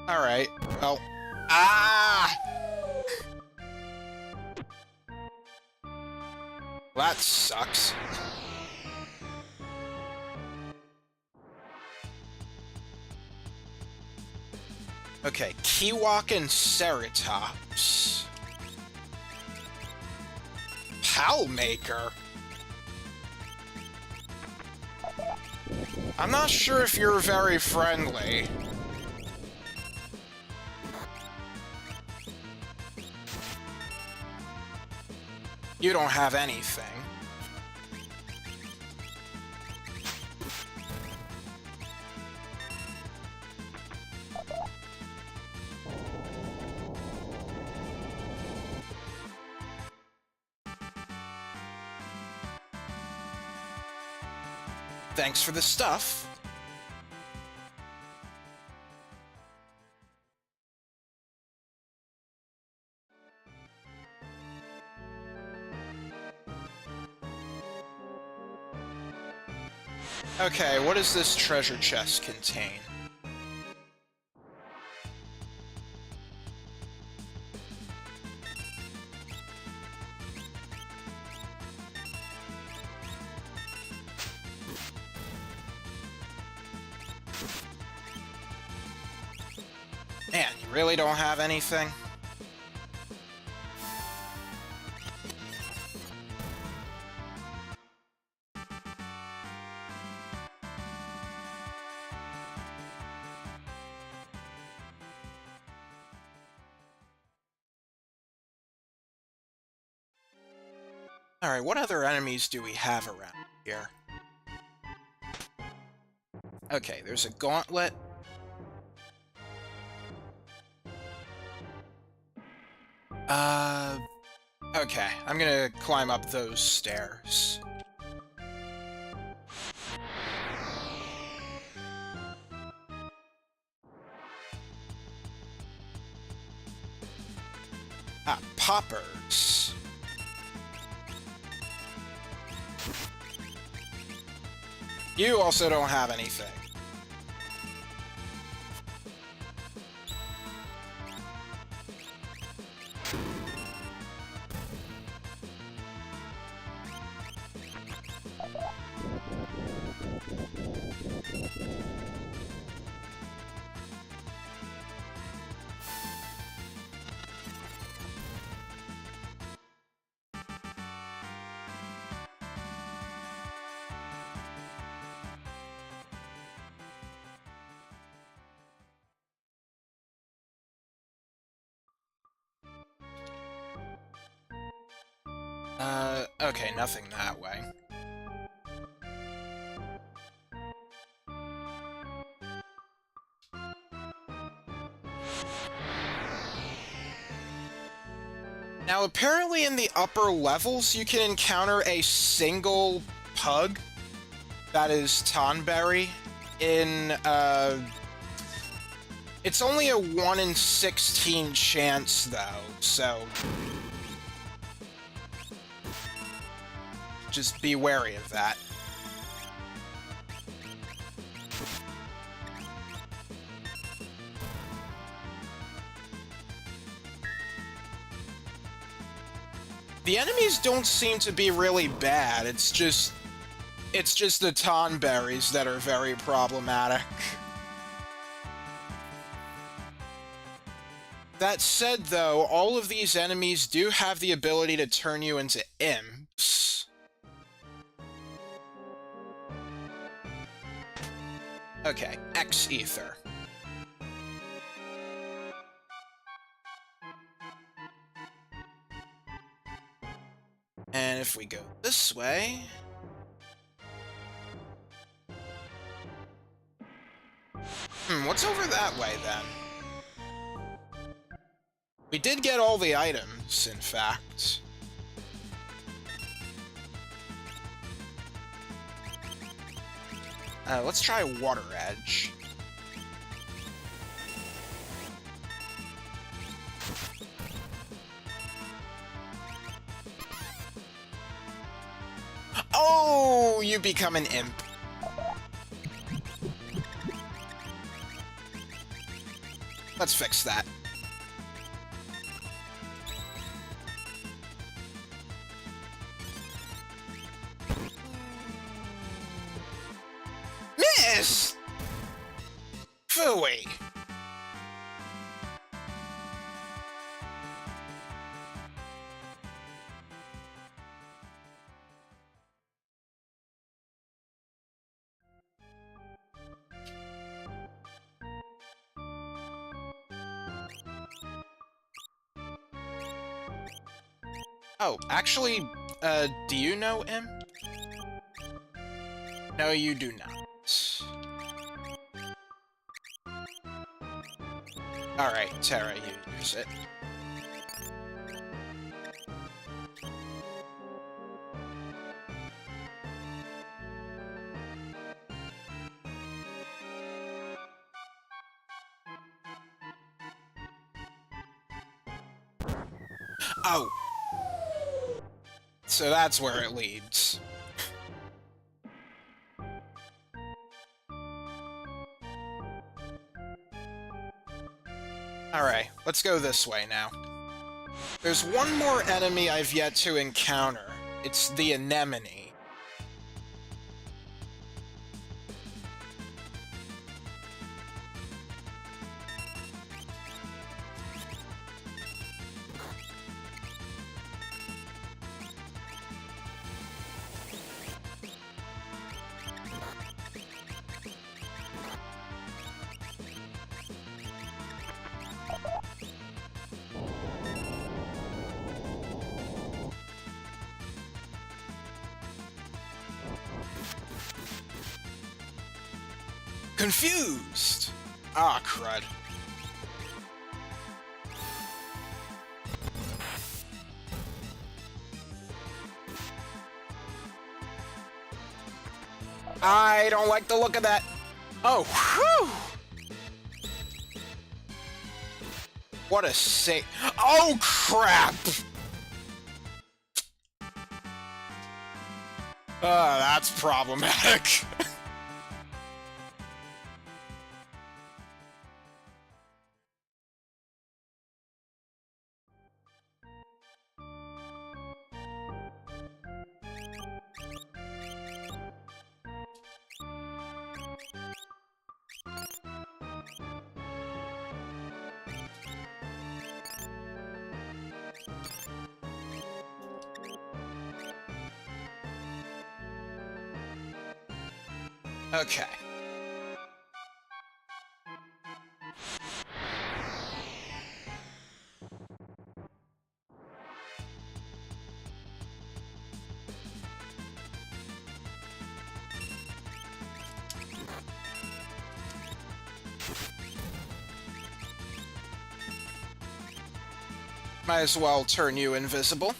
Alright, well... Ah! That sucks. Okay, Kiwok and Ceratops. Palmaker? I'm not sure if you're very friendly. You don't have anything. Thanks for the stuff. Okay, what does this treasure chest contain? Man, you really don't have anything? Alright, what other enemies do we have around here? Okay, there's a gauntlet. Okay, I'm gonna climb up those stairs. Ah, poppers. You also don't have anything. Okay, nothing that way. Now, apparently in the upper levels, you can encounter a single pug. That is Tonberry. It's only a 1 in 16 chance, though, so just be wary of that. The enemies don't seem to be really bad, it's just the Tonberries that are very problematic. That said, though, all of these enemies do have the ability to turn you into imps. Okay, X-Ether. And if we go this way... what's over that way, then? We did get all the items, in fact. Let's try Water Edge. Oh, you become an imp. Let's fix that. Miss! Phooey. Oh, actually, do you know him? No, you do not. Alright, Terra, you use it. Oh! So that's where it leads. Alright, let's go this way now. There's one more enemy I've yet to encounter. It's the Anemone. Confused! Ah, crud. I don't like the look of that. Oh, whew! What a save. Oh, crap! That's problematic. Okay. Might as well turn you invisible.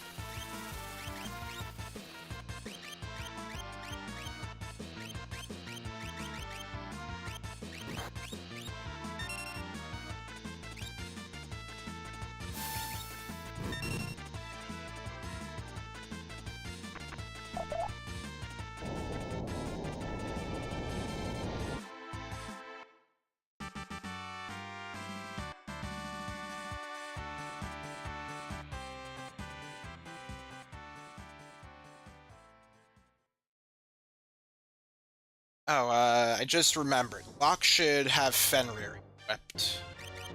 Oh, I just remembered. Locke should have Fenrir equipped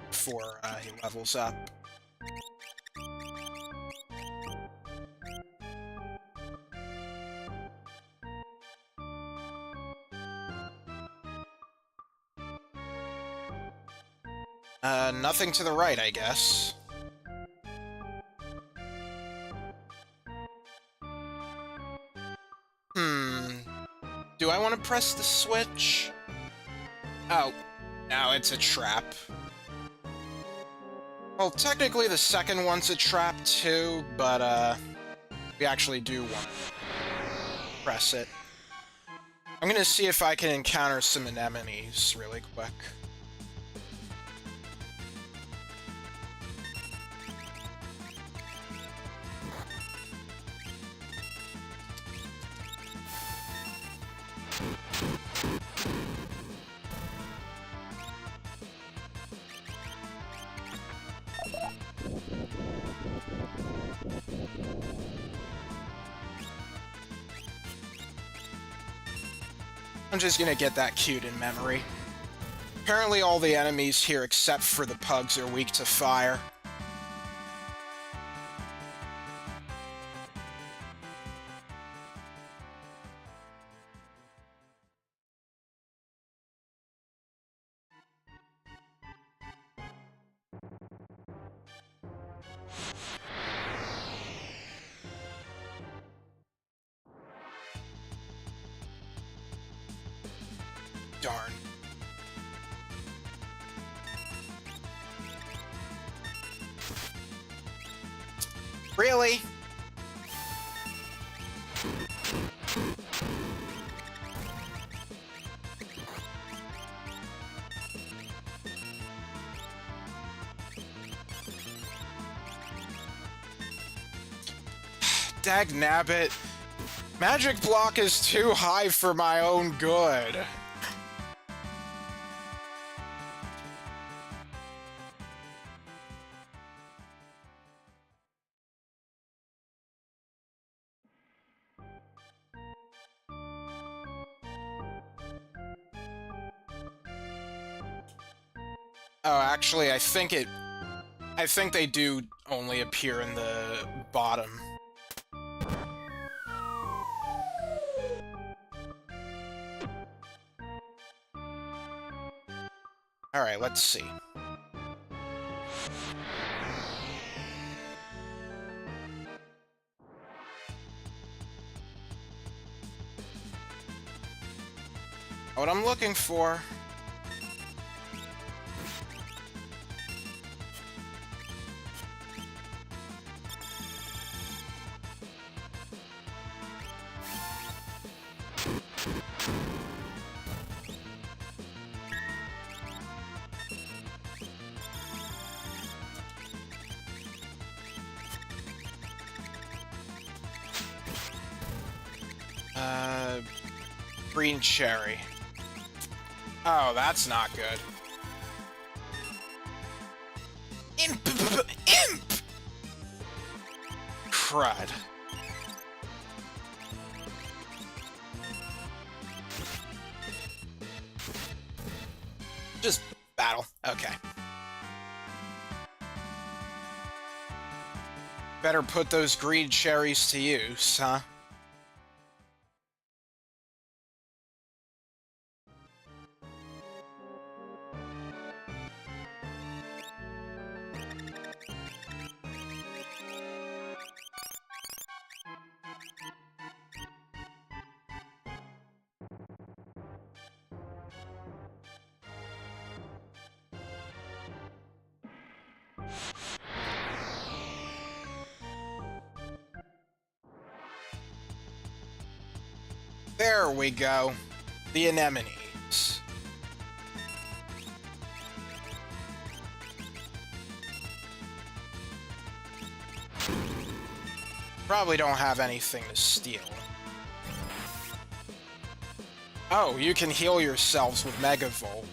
before he levels up. Nothing to the right, I guess. Do I want to press the switch? Oh, no, it's a trap. Well, technically the second one's a trap too, but, we actually do want to press it. I'm gonna see if I can encounter some anemones really quick. I'm just gonna get that cute in memory. Apparently all the enemies here except for the pugs are weak to fire. Darn. Really? Dagnabbit. Magic block is too high for my own good. Oh, actually, I think they do only appear in the bottom. Alright, let's see. What I'm looking for... green cherry. Oh, that's not good. Imp! Imp! Crud. Just battle. Okay. Better put those green cherries to use, huh? There we go. The anemones. Probably don't have anything to steal. Oh, you can heal yourselves with Megavolt.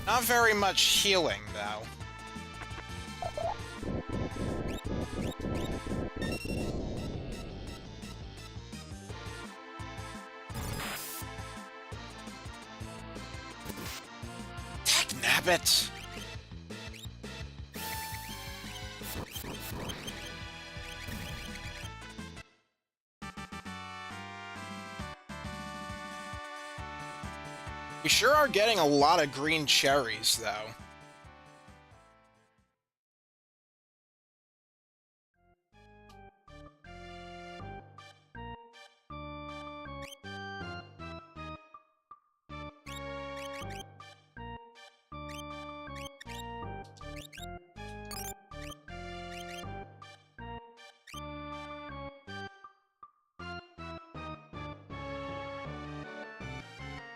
Not very much healing, though. Nabbit! We sure are getting a lot of green cherries, though.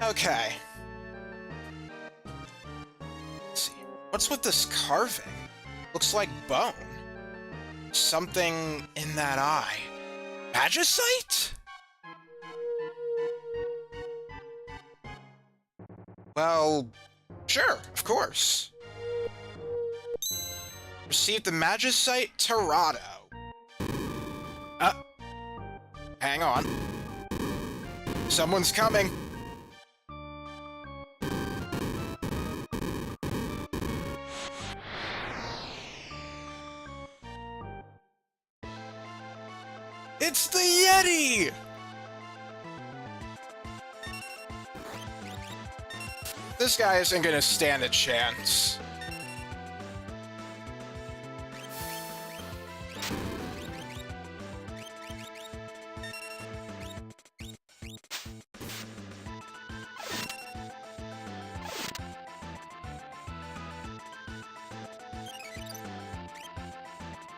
Okay. Let's see. What's with this carving? Looks like bone. Something in that eye. Magicite? Well, sure, of course. Received the Magicite Tirado. Hang on. Someone's coming. It's the Yeti! This guy isn't gonna stand a chance.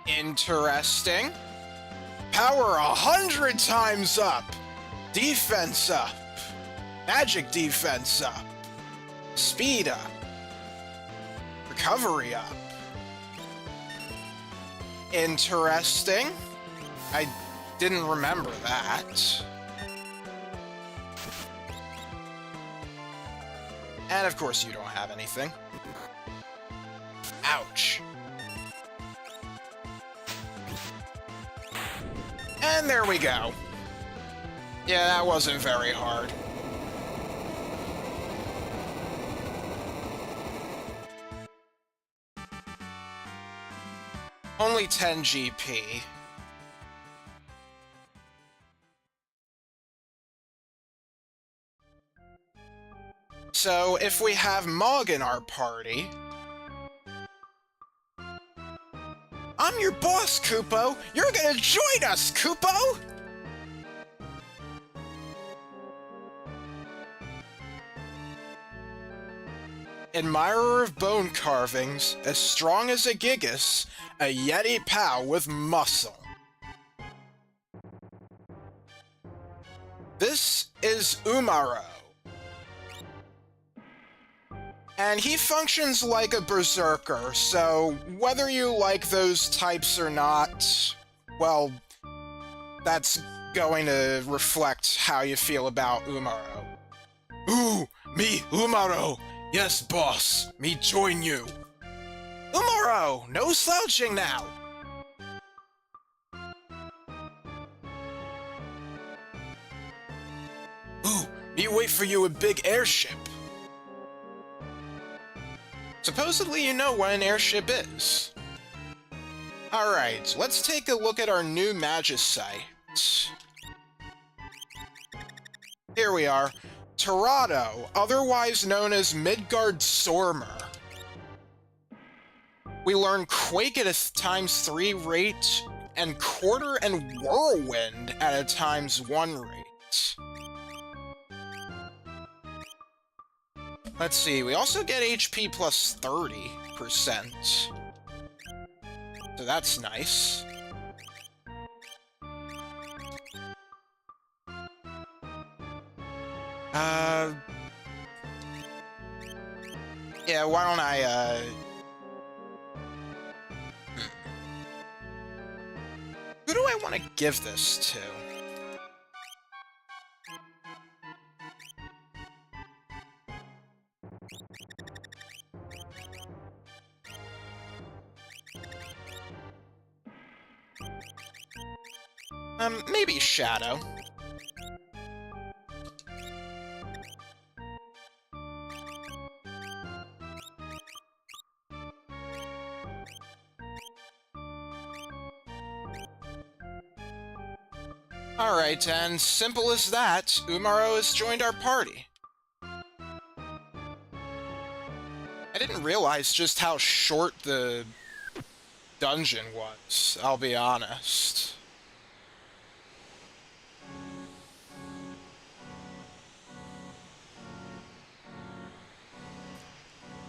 Interesting. Power 100 times up. Defense up. Magic defense up. Speed up. Recovery up. Interesting. I didn't remember that. And of course you don't have anything. Ouch. And there we go. Yeah, that wasn't very hard. Only 10 GP. So, if we have Mog in our party... I'm your boss, Kupo! You're gonna join us, Kupo! Admirer of bone carvings, as strong as a gigas, a Yeti pal with muscle. This is Umaro. And he functions like a berserker, so whether you like those types or not, well, that's going to reflect how you feel about Umaro. Ooh, me, Umaro! Yes, boss, me join you. Umaro, no slouching now! Ooh, me wait for you a big airship. Supposedly you know what an airship is. Alright, let's take a look at our new Magicite. Here we are. Tirado, otherwise known as Midgard Sormer. We learn Quake at a ×3 rate, and Quarter and Whirlwind at a ×1 rate. Let's see, we also get HP plus 30%. So that's nice. Yeah, why don't I, Who do I want to give this to? Maybe Shadow. Alright, and simple as that, Umaro has joined our party. I didn't realize just how short the dungeon was, I'll be honest.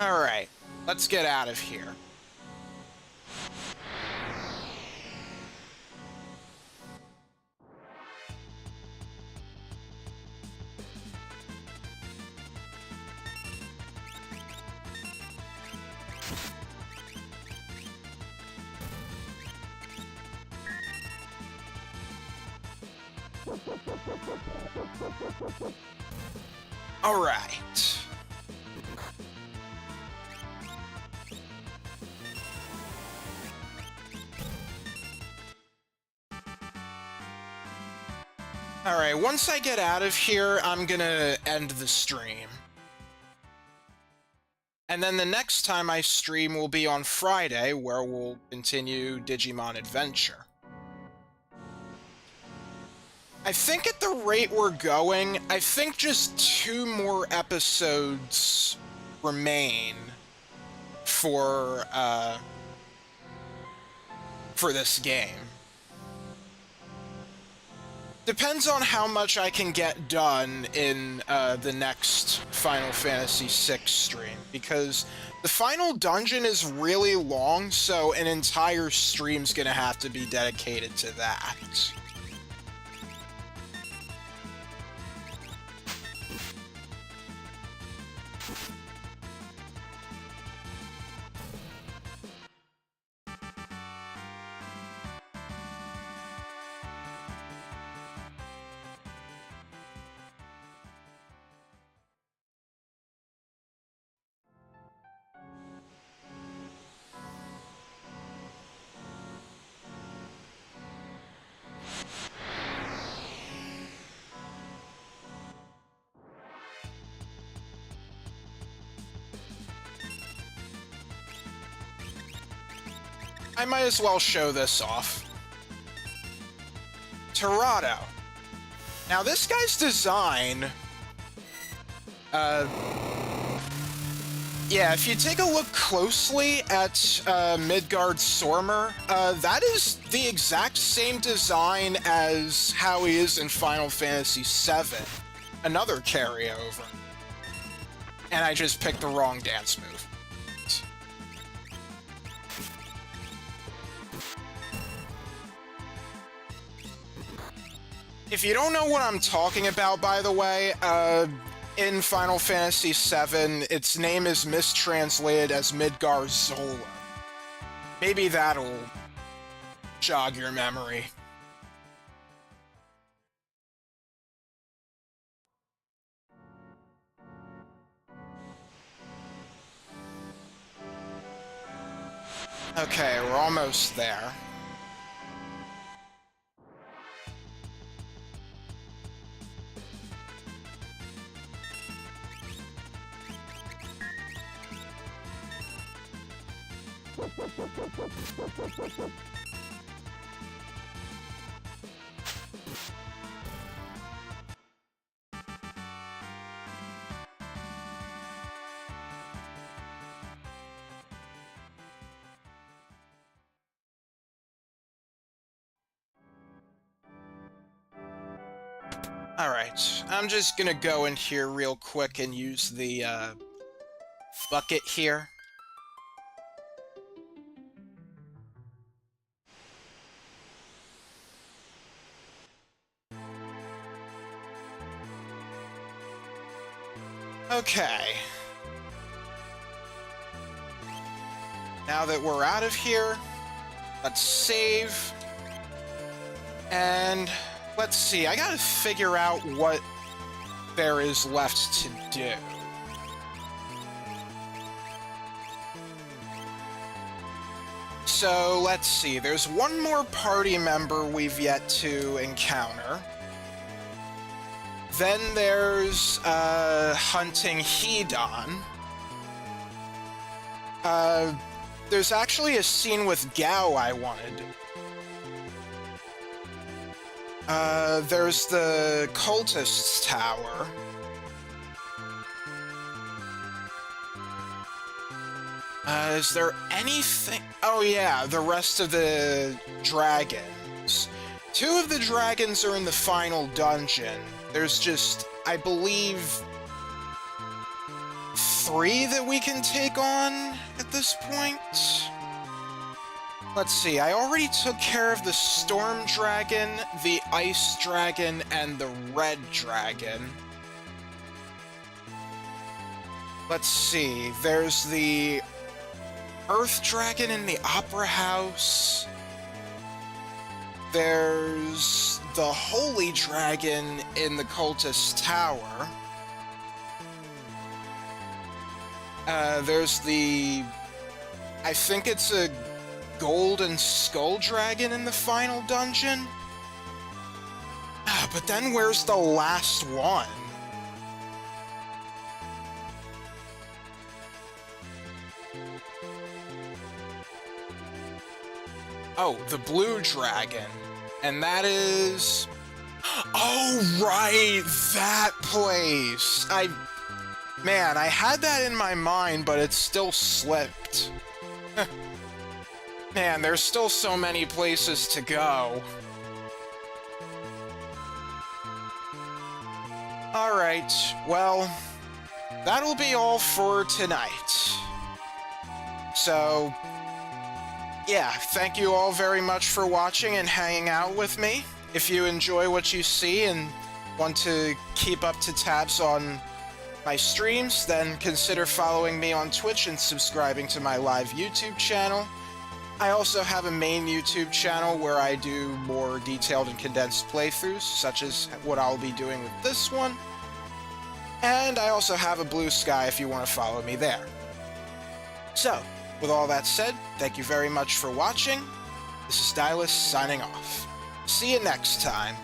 Alright, let's get out of here. Alright. Alright, once I get out of here, I'm gonna end the stream. And then the next time I stream will be on Friday, where we'll continue Digimon Adventure. I think at the rate we're going, I think just 2 more episodes remain for this game. Depends on how much I can get done in the next Final Fantasy VI stream, because the final dungeon is really long, so an entire stream's gonna have to be dedicated to that. I might as well show this off. Torado. Now this guy's design... yeah, if you take a look closely at Midgard's Sormer, that is the exact same design as how he is in Final Fantasy VII. Another carryover. And I just picked the wrong dance move. If you don't know what I'm talking about, by the way, in Final Fantasy VII, its name is mistranslated as Midgar Zola. Maybe that'll jog your memory. Okay, we're almost there. Alright, I'm just gonna go in here real quick and use the bucket here. Okay. Now that we're out of here, let's save. And let's see, I gotta figure out what there is left to do. So, let's see, there's one more party member we've yet to encounter. Then there's, hunting Hedon. There's actually a scene with Gao I wanted. There's the Cultist's Tower. Is there anything... Oh yeah, the rest of the dragons. 2 of the dragons are in the final dungeon. There's just, I believe, 3 that we can take on at this point. Let's see, I already took care of the Storm Dragon, the Ice Dragon, and the Red Dragon. Let's see, there's the Earth Dragon in the Opera House. There's the Holy Dragon in the Cultist's Tower. There's the... I think it's a Golden Skull Dragon in the final dungeon? But then where's the last one? Oh, the Blue Dragon. And that is... Oh, right! That place! Man, I had that in my mind, but it still slipped. Man, there's still so many places to go. Alright, well, that'll be all for tonight. So, yeah, thank you all very much for watching and hanging out with me. If you enjoy what you see and want to keep up to tabs on my streams, then consider following me on Twitch and subscribing to my live YouTube channel. I also have a main YouTube channel where I do more detailed and condensed playthroughs, such as what I'll be doing with this one. And I also have a Blue Sky if you want to follow me there. So, with all that said, thank you very much for watching. This is Stylus signing off. See you next time.